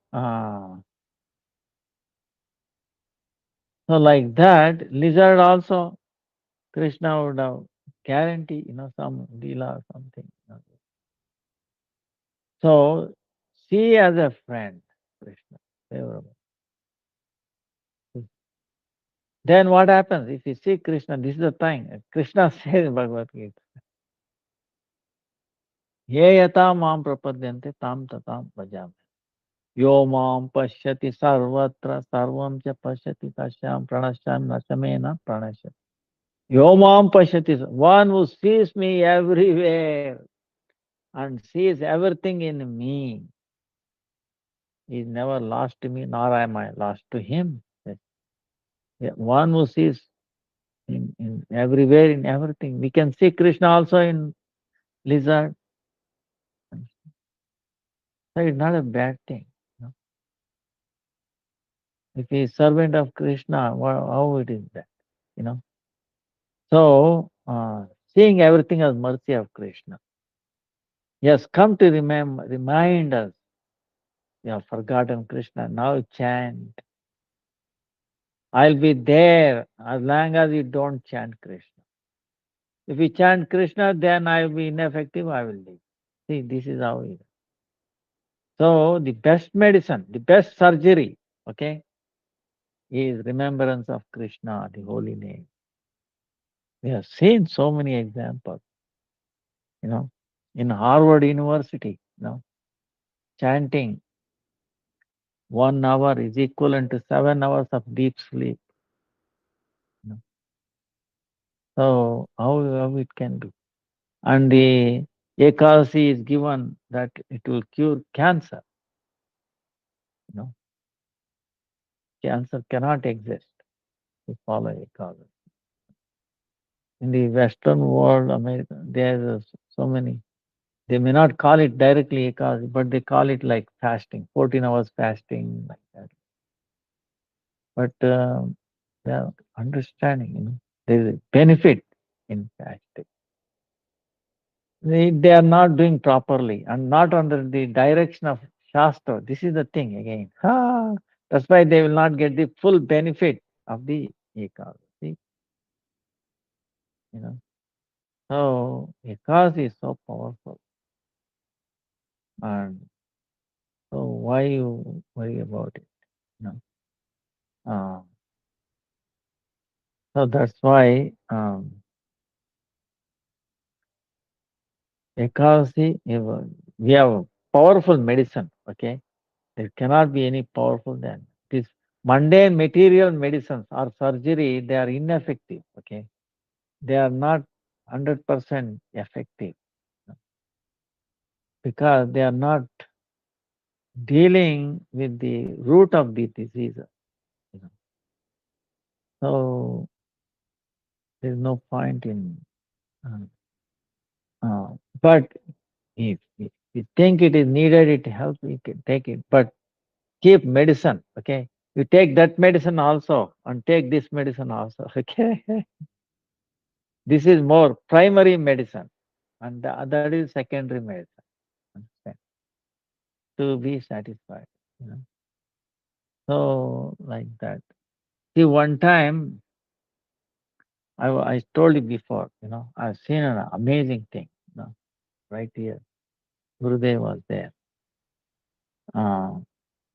like that, lizard also, Krishna would have guarantee, some lila or something. So, see as a friend, Krishna, favorable. Then what happens? If you see Krishna, this is the time. Krishna says in Bhagavad Gita, Ye yata mam prapadyante tam tatam bhajami. Yo mam pashyati sarvatra sarvam cha pashyati tashyam pranashyam nasamena pranashyati. Yo mam pashyati, one who sees me everywhere and sees everything in me. He never lost to me, nor am I lost to him. One who sees in everywhere, in everything. We can see Krishna also in lizard. So it's not a bad thing. You know. If he is servant of Krishna, how it is that? You know. So seeing everything as mercy of Krishna. He has come to remind us. We have forgotten Krishna. Now chant. I'll be there as long as you don't chant Krishna. If you chant Krishna, then I will be ineffective, I will leave. See, this is how it is. So the best medicine, the best surgery, okay, is remembrance of Krishna, the holy name. We have seen so many examples, you know, in Harvard University, chanting 1 hour is equivalent to 7 hours of deep sleep. You know. So how it can be? And the Ekadasi is given that it will cure cancer. You know, cancer cannot exist to follow Ekadasi. In the Western world, America, there's so many. They may not call it directly Ekadasi, but they call it like fasting, 14 hours fasting, like that. But they are understanding, there is a benefit in fasting. They are not doing properly and not under the direction of Shastra. This is the thing again. That's why they will not get the full benefit of the Ekadasi. You know. So Ekadasi is so powerful. And so why you worry about it? You know? Uh, so that's why Ekadasi, we have powerful medicine. Okay, there cannot be any powerful than this. Mundane material medicines or surgery, they are ineffective. Okay, they are not 100% effective because they are not dealing with the root of the disease. You know. So there is no point in. Uh, but if you think it is needed, it helps, you can take it. But keep medicine, okay? You take that medicine also and take this medicine also, okay? This is more primary medicine and the other is secondary medicine. Understand? To be satisfied, you know. So like that. See, one time I told you before, I've seen an amazing thing, right here. Gurudev was there. Uh,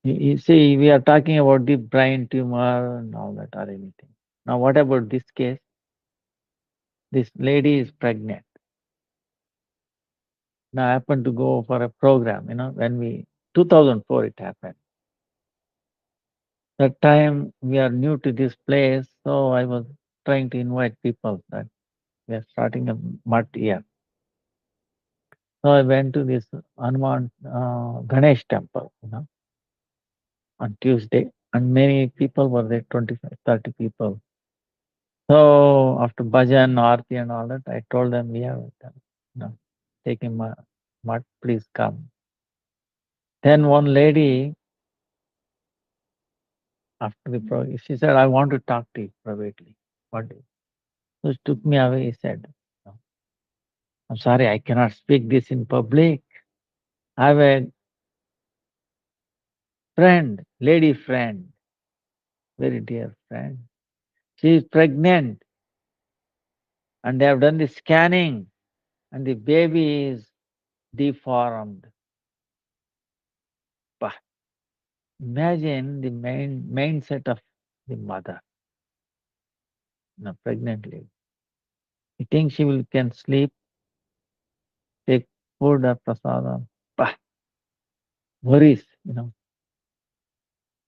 you see, we are talking about the brain tumor and all that or anything. Now, what about this case? This lady is pregnant. Now, I happened to go for a program, when 2004 it happened. That time we are new to this place, so I was trying to invite people that we are starting a mutt here. So I went to this Hanuman Ganesh temple, on Tuesday, and many people were there, 25, 30 people. So after bhajan, aarti and all that, I told them, we have taken my mutt, please come. Then one lady, after the program, she said, I want to talk to you privately. What is? So she took me away, he said, "No, I'm sorry, I cannot speak this in public. I have a friend, lady friend, very dear friend. She is pregnant and they have done the scanning and the baby is deformed. Bah, imagine the mindset of the mother, pregnant lady. You think she can sleep, take food or prasadam? Bah, worries,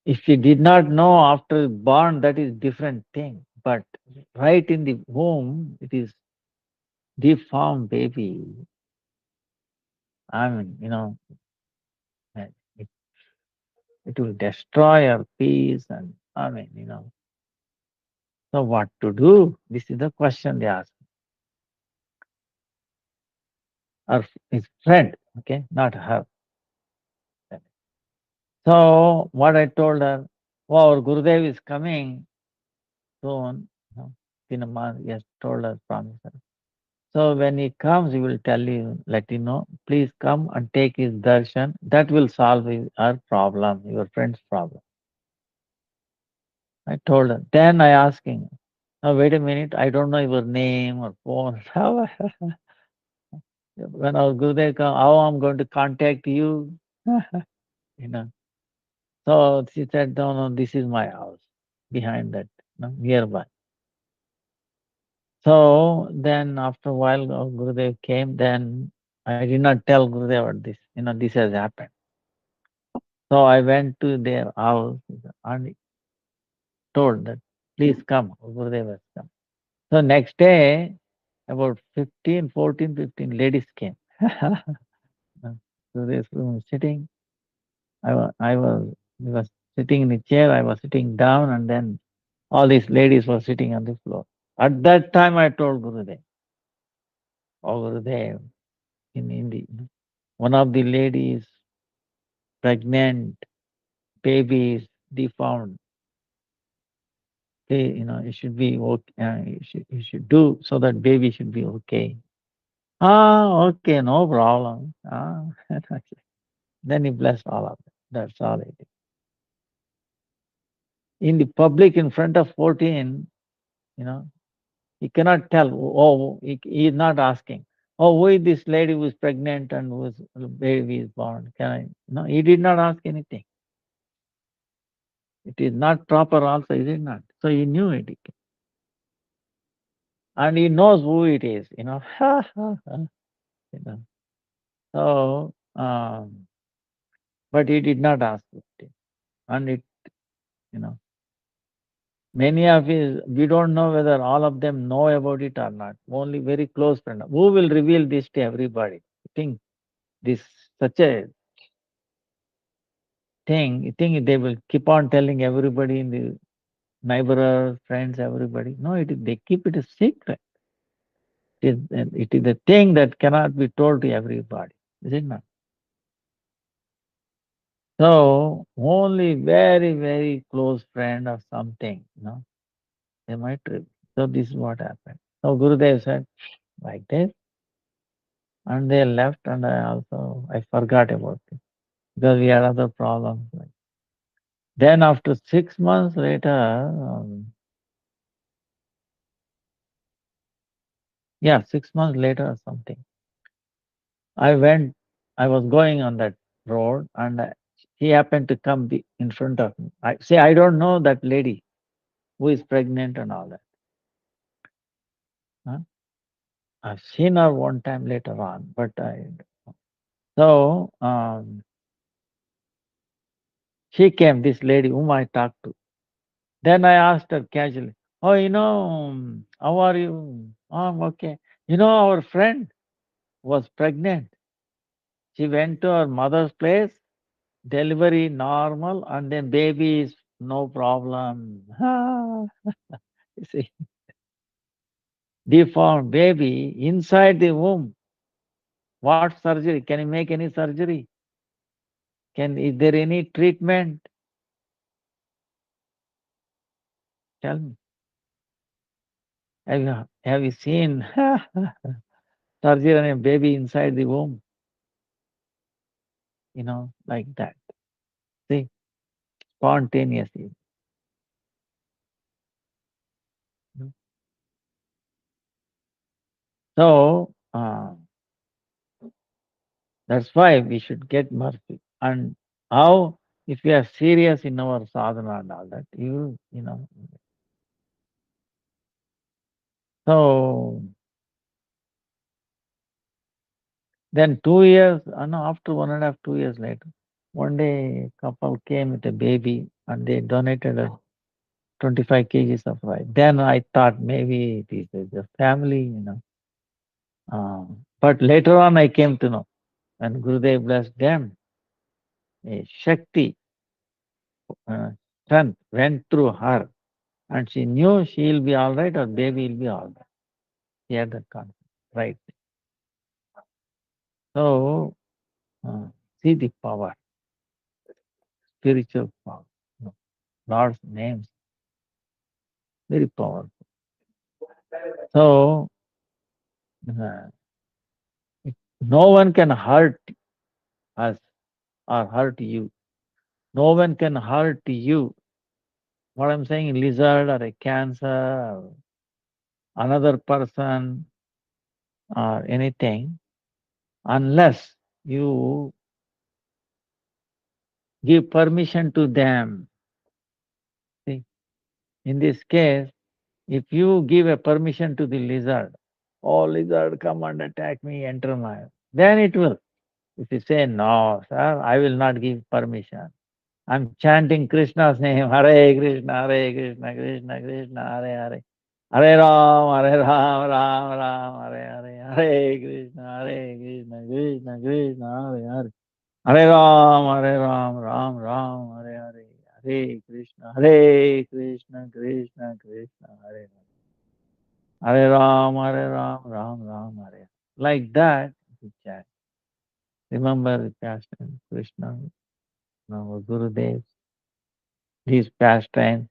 If she did not know after born, that is different thing. But right in the womb, it is deformed baby. I mean, uh, it, it will destroy our peace and I mean, So what to do? This is the question they ask. Or his friend, okay, not her. So what I told her, oh, our Gurudev is coming soon. No, in a month, yes, told her, promise her. So when he comes, he will tell you, let you know, please come and take his darshan. That will solve our problem, your friend's problem. I told her. Then I asked him, now wait a minute, I don't know your name or phone. When our Gurudev come, how I'm going to contact you? you know. So she said, no, no, this is my house behind that, nearby. So then after a while, Gurudev came, then I did not tell Gurudev this, this has happened. So I went to their house and told that, please come, Gurudev has come. So next day, about 15 ladies came. Gurudev was sitting, he was sitting in a chair, I was sitting down, and then all these ladies were sitting on the floor. At that time, I told Gurudev, oh Gurudev, in Hindi, one of the ladies pregnant, baby is deformed. It should be okay. You should do so that baby should be okay. Ah, okay, no problem. Ah, then he blessed all of them. That's all it is. In the public, in front of 14, you know, he cannot tell. Oh, he is not asking. Oh, who is this lady who is pregnant and whose baby is born? Can I? No, he did not ask anything. It is not proper also, is it not? So he knew it. And he knows who it is, you know. So, but he did not ask it. And you know, many of his, we don't know whether all of them know about it or not. Only very close friend. Who will reveal this to everybody? You think this such a thing, you think they will keep on telling everybody in the neighbor, friends, everybody? No, they keep it a secret. It is a thing that cannot be told to everybody. Is it not? So only very, very close friend or something, they might reveal. So this is what happened. So Gurudev said like this, and they left, and I forgot about it because we had other problems. Then after 6 months later, yeah, 6 months later or something, I went. I was going on that road, and he happened to come in front of me. I don't know that lady who is pregnant and all that. Huh? I've seen her one time later on, but so she came, this lady whom I talked to. Then I asked her casually, "Oh, how are you?" "Oh, I'm okay." Our friend was pregnant. She went to her mother's place, delivery normal, and then baby is no problem. You see, deformed baby inside the womb. What surgery? Can you make any surgery? Is there any treatment? Tell me. Have you seen surgery on a baby inside the womb? Like that. See, spontaneously. So that's why we should get mercy. And how, if we are serious in our sadhana and all that, So then 2 years, no, after 1.5, 2 years later, one day a couple came with a baby and they donated 25 kgs of rice. Then I thought maybe it is a family. But later on I came to know, when Gurudev blessed them, a Shakti strength went through her And she knew she'll be all right or baby will be all right. She had that confidence, right? So, uh, see the power, spiritual power. No, Lord's names, very powerful. So, uh, no one can hurt us or hurt you. No one can hurt you. What I'm saying, lizard or a cancer or another person or anything, unless you give permission to them. See, in this case, if you give a permission to the lizard, oh lizard, come and attack me, enter my, then it will. If you say, no, sir, I will not give permission. I'm chanting Krishna's name, Hare Krishna, Hare Krishna, Krishna Krishna, Hare Hare. Hare Ram, Hare Ram, Ram Ram, Hare Hare. Hare Krishna, Hare Krishna, Krishna Krishna, Hare Hare. Hare Ram, Hare Ram, Ram Ram, Hare Hare. Hare Krishna, Hare Krishna, Krishna Krishna, Hare Hare. Hare Ram, Hare Ram, Ram Ram, Hare Hare. Like that, you chant. Remember the pastime, Krishna, our Gurudevs, these pastimes,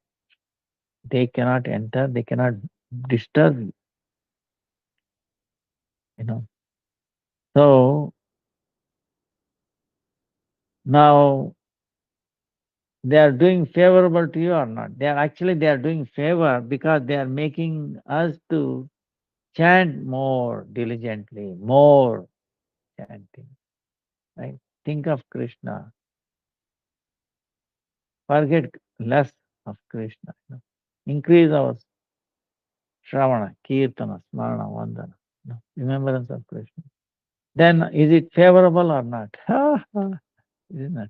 they cannot enter, they cannot disturb you, you know. So now they are doing favorable to you or not? They are doing favor because they are making us to chant more diligently, more chanting. Right? Think of Krishna. Forget less of Krishna. Increase our Shravana, Kirtana, Smarana, Vandana. Remembrance of Krishna. Then is it favorable or not? Is it not?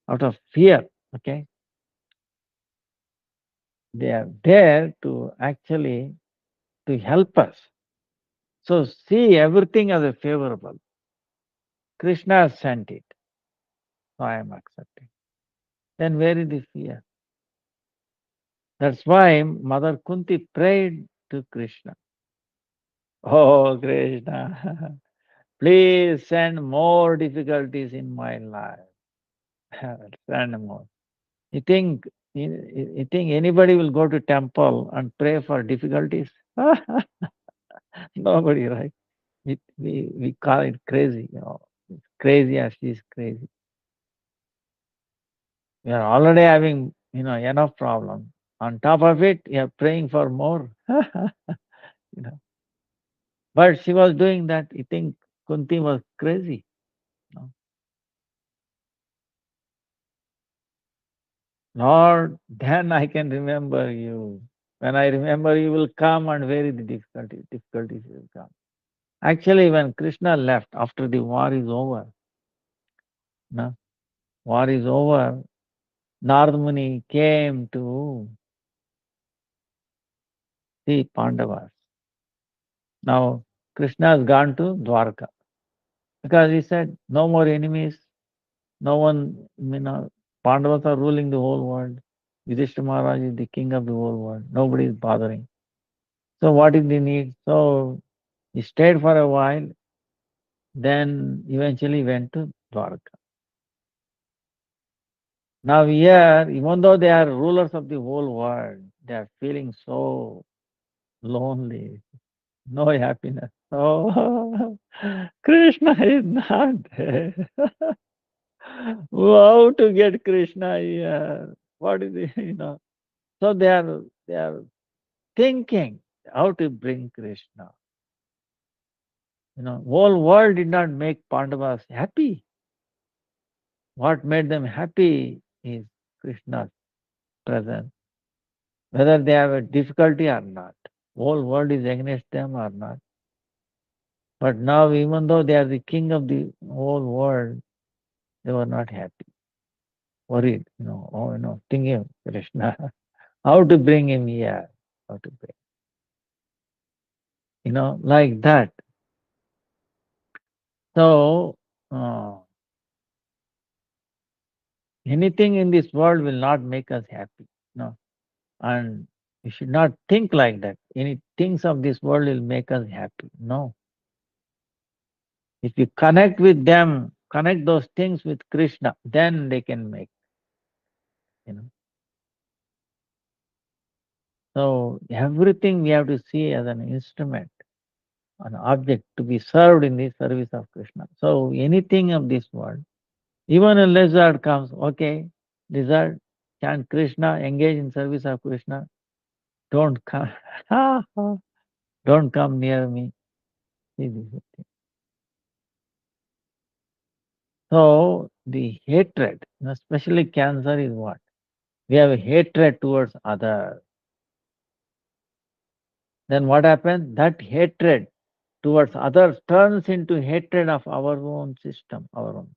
Out of fear, okay? They are there to actually to help us. So see everything as a favorable. Krishna has sent it, so I am accepting. Then where is the fear? That's why Mother Kunti prayed to Krishna. Oh Krishna, please send more difficulties in my life. Send more. You think you think anybody will go to temple and pray for difficulties? Nobody, right? We call it crazy, It's crazy as she's crazy. We are already having, enough problem. On top of it, you are praying for more. you know. But she was doing that. You think Kunti was crazy? No. Lord, then I can remember you. When I remember you will come and vary the difficulties will come. Actually, when Krishna left after the war is over, no, war is over, Narad Muni came to see Pandavas. Now, Krishna has gone to Dwarka because he said, no more enemies, no one, Pandavas are ruling the whole world. Yudhishthira Maharaj is the king of the whole world. Nobody is bothering. So, what is the need? So, he stayed for a while, then eventually went to Dwarka. Now, here, even though they are rulers of the whole world, they are feeling so lonely, no happiness. Oh, Krishna is not there. How to get Krishna here? What is it, So they are thinking how to bring Krishna. Whole world did not make Pandavas happy. What made them happy is Krishna's presence. Whether they have a difficulty or not, whole world is against them or not. But now, even though they are the king of the whole world, they were not happy, worried, thinking of Krishna, how to bring him here, how to bring, like that. So, Anything in this world will not make us happy. No. And you should not think like that. Any things of this world will make us happy. No. If you connect with them, connect those things with Krishna, then they can make, you know. So everything we have to see as an instrument, an object to be served in the service of Krishna. So anything of this world, even a lizard comes, okay, lizard, chant Krishna, engage in service of Krishna, don't come, don't come near me. See this. So the hatred, especially cancer, is what? We have a hatred towards others. Then what happens? That hatred towards others turns into hatred of our own system, our own.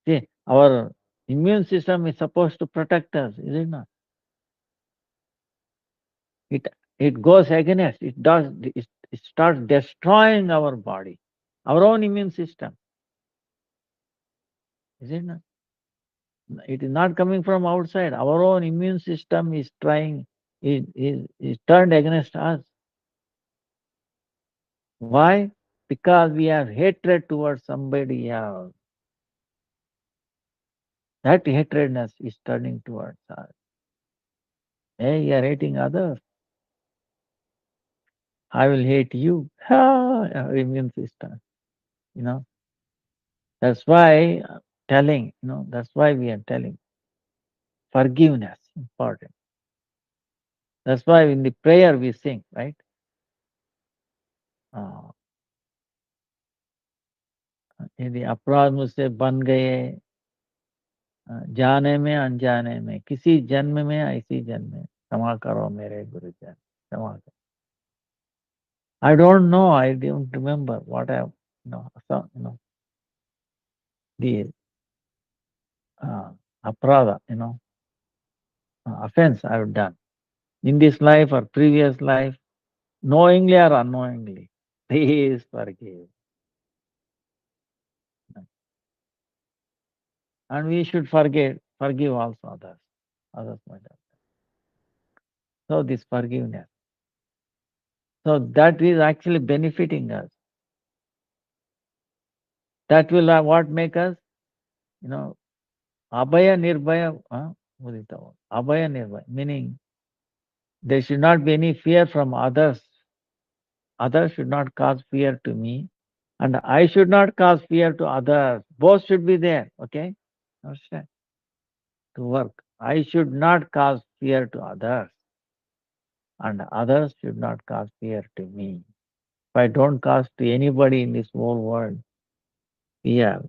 See, our immune system is supposed to protect us, is it not? It it goes against, it starts destroying our body, our own immune system, is it not? It is not coming from outside. Our own immune system is trying, is turned against us. Why? Because we have hatred towards somebody else. That hatredness is turning towards us. Hey, you are hating others. I will hate you. Our immune system. You know. That's why telling, that's why we are telling. Forgiveness important. That's why in the prayer we sing, right? Uh, यदि अपराध मुझसे बन गए जाने में अनजाने में किसी जन्म में ऐसी जन्म में क्षमा करो मेरे गुरुजन क्षमा करो. I don't know, I don't remember what I the aprada, offense I have done in this life or previous life, knowingly or unknowingly. Please forgive. And we should forgive also others. Others might have. So this forgiveness. So that is actually benefiting us. That will what make us, abhaya nirbhaya, what is the word? Abhaya nirbhaya, meaning there should not be any fear from others. Others should not cause fear to me, and I should not cause fear to others. Both should be there, okay? Understand? To work. I should not cause fear to others, and others should not cause fear to me. If I don't cause to anybody in this whole world fear,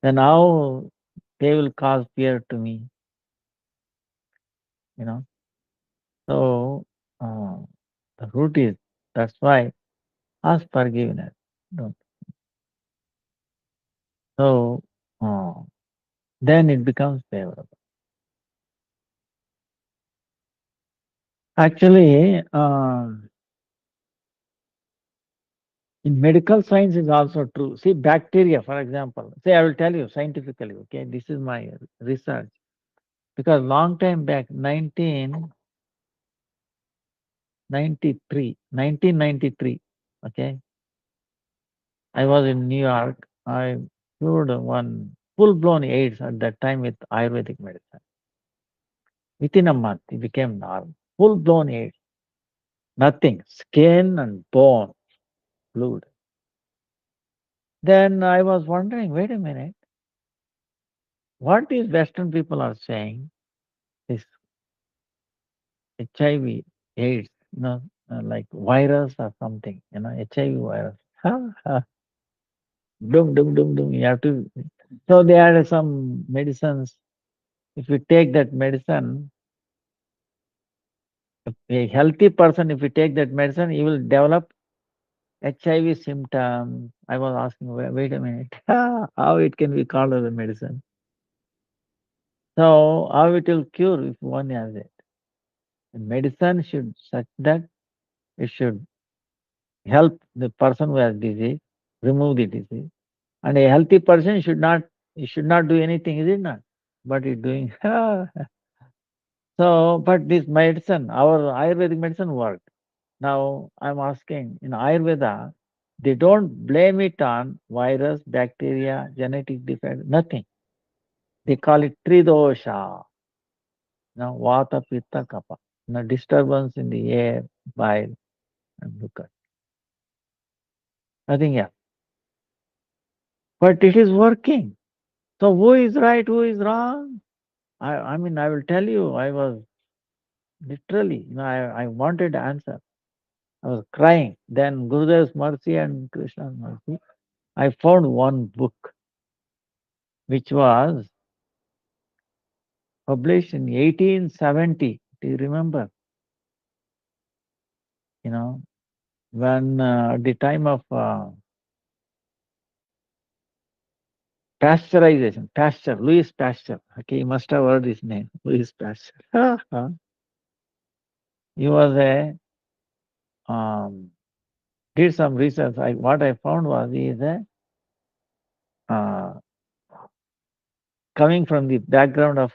then how they will cause fear to me, you know? So, the root is, that's why ask forgiveness. Don't. So, then it becomes favorable. Actually, in medical science is also true. See, bacteria, for example. See, I will tell you scientifically, okay? This is my research. Because long time back, 1993, okay? I was in New York. I cured one full-blown AIDS at that time with Ayurvedic medicine. Within a month, it became normal. Full-blown AIDS. Nothing. Skin and bone, fluid. Then I was wondering, wait a minute, what these Western people are saying, this HIV, AIDS, like virus or something, HIV virus. Dum, dum, dum, dum. You have to. So they had some medicines. If you take that medicine, a healthy person, if you take that medicine, he will develop HIV symptoms. I was asking, wait a minute, how it can be called as a medicine? So how it will cure if one has it? The medicine should such that it should help the person who has disease, remove the disease. And a healthy person should not do anything, is it not? What is doing? So, but this medicine, our Ayurvedic medicine worked. Now I'm asking, in Ayurveda, they don't blame it on virus, bacteria, genetic defect, nothing. They call it tridosha. Now, vata, pitta, kapha. Now, disturbance in the air, bile, and mucus. Nothing else. But it is working. So who is right, who is wrong? I mean, I will tell you, I was literally, I wanted answer. I was crying. Then Gurudev's mercy and Krishna's mercy, I found one book which was published in 1870. Do you remember? You know, when the time of pasteurization, Pasteur, Louis Pasteur. Okay, you must have heard his name, Louis Pasteur. He was um, did some research. What I found was he is uh, coming from the background of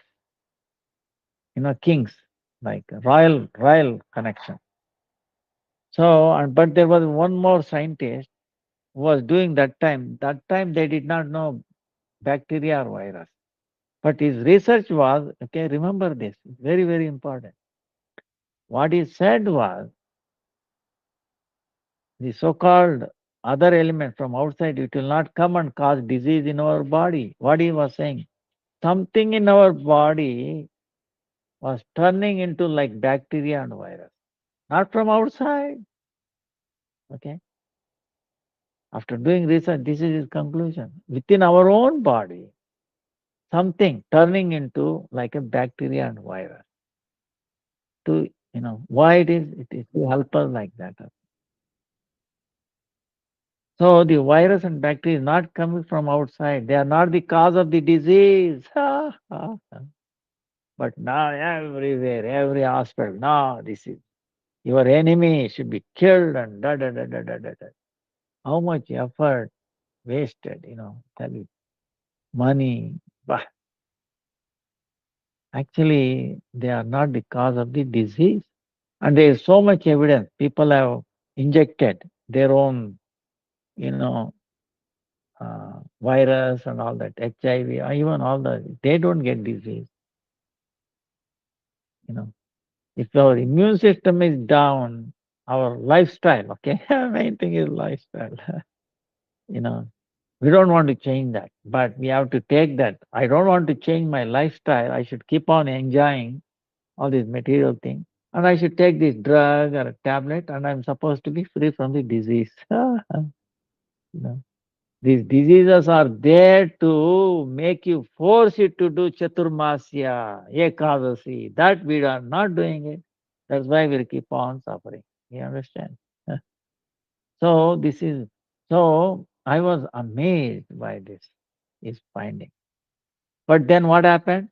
kings, like royal connection. So, but there was one more scientist who was doing that time. That time they did not know bacteria or virus. But his research was, okay, remember this, very, very important. What he said was the so-called other element from outside, it will not come and cause disease in our body. What he was saying, something in our body was turning into like bacteria and virus, not from outside. Okay. After doing research, this is his conclusion. Within our own body, something turning into like a bacteria and virus. To why it is to help us like that. So the virus and bacteria is not coming from outside. They are not the cause of the disease. But now everywhere, every hospital, now this is your enemy should be killed and da da da da da da. Da. How much effort wasted, tell you, money. But actually, they are not the cause of the disease. And there is so much evidence. People have injected their own, you know, virus and all that, HIV, or even all that. They don't get disease. You know, if our immune system is down, our lifestyle, okay, main thing is lifestyle. you know, we don't want to change that, but we have to take that. I don't want to change my lifestyle. I should keep on enjoying all these material things. And I should take this drug or a tablet, and I'm supposed to be free from the disease. know. These diseases are there to make you force you to do Chaturmasya, Ekadasi. That we are not doing it. That's why we keep on suffering. You understand? So this is so I was amazed by this, his finding. But then what happened?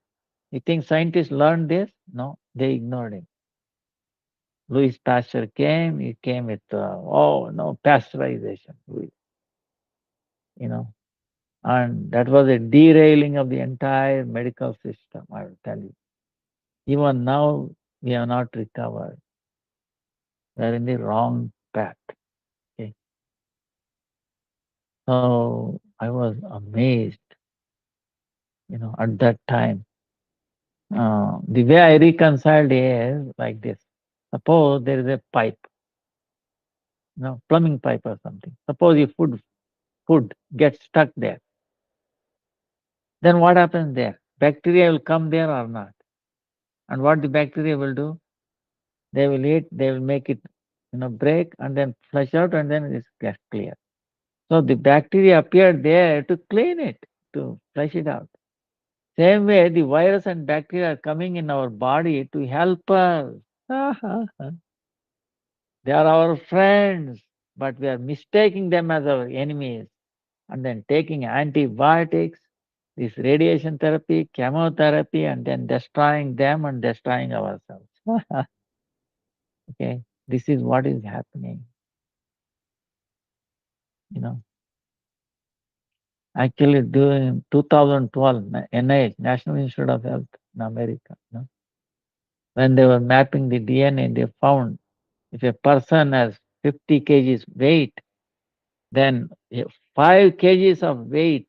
You think scientists learned this? No, they ignored him. Louis Pasteur came, he came with oh no, pasteurization. You know, and that was a derailing of the entire medical system, I will tell you. Even now, we have not recovered. We are in the wrong path. Okay. So I was amazed, at that time. The way I reconciled is like this. Suppose there is a pipe, plumbing pipe or something. Suppose if food gets stuck there, then what happens there? Bacteria will come there or not? And what the bacteria will do? They will eat, they will make it, break and then flush out and then it gets clear. So the bacteria appear there to clean it, to flush it out. Same way, the virus and bacteria are coming in our body to help us. They are our friends, but we are mistaking them as our enemies and then taking antibiotics, this radiation therapy, chemotherapy, and then destroying them and destroying ourselves. Okay, this is what is happening. You know, Actually, during 2012, NIH, National Institute of Health in America, when they were mapping the DNA, they found if a person has 50 kgs weight, then 5 kgs of weight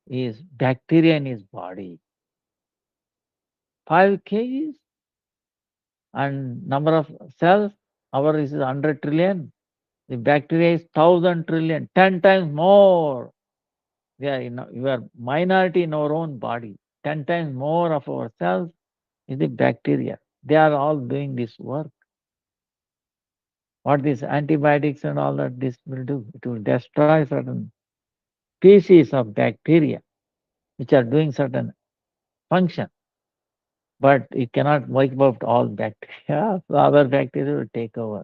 is bacteria in his body. 5 kgs and number of cells, ours is 100 trillion. The bacteria is 1,000 trillion, 10 times more. We are, we are minority in our own body. 10 times more of our cells is the bacteria. They are all doing this work. What these antibiotics and all that this will do? It will destroy certain species of bacteria which are doing certain function. But it cannot wipe out all bacteria. So other bacteria will take over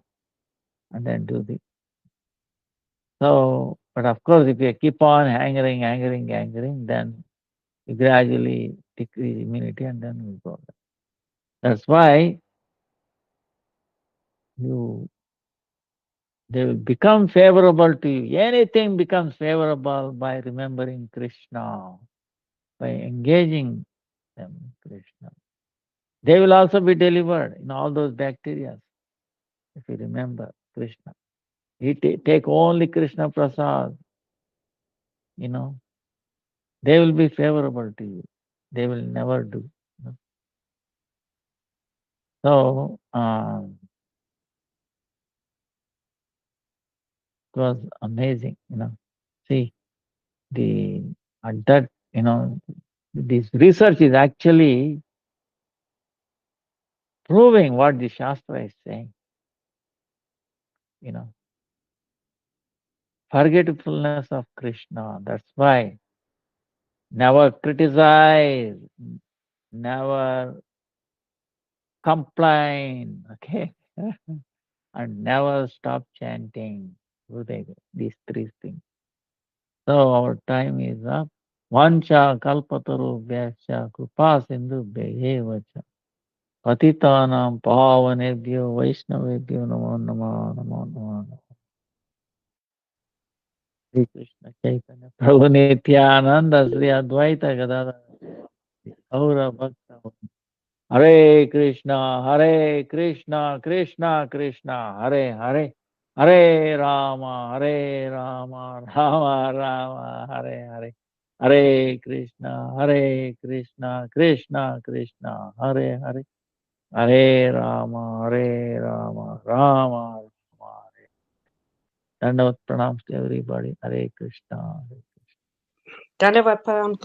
and then do the. So, but of course, if you keep on angering, then you gradually decrease immunity and then we go. That's why they will become favorable to you. Anything becomes favorable by remembering Krishna, by engaging them in Krishna. They will also be delivered in all those bacteria if you remember Krishna. You take only Krishna Prasad, they will be favorable to you. They will never do. So, it was amazing, See, at that, this research is actually proving what the Shastra is saying. Forgetfulness of Krishna. That's why never criticize, never complain, okay? And never stop chanting. These three things. So our time is up. Vancha kalpatarubhyascha kripa sindhubhya cha patitanam pavanebhyo vaishnavebhyo namo namo namo namo. Sri Krishna Chaitanya Prabhu Nityananda Sri Advaita Gadadhar Gaura Bhakta Hare Krishna, Krishna Krishna, Hare Hare, Hare Rama, Rama Rama, Hare Hare, Hare Krishna, Krishna Krishna, Hare Hare, Hare Rama, Rama Rama, Hare. Dandavat pranams to everybody. Hare Krishna. Dandavat pranam.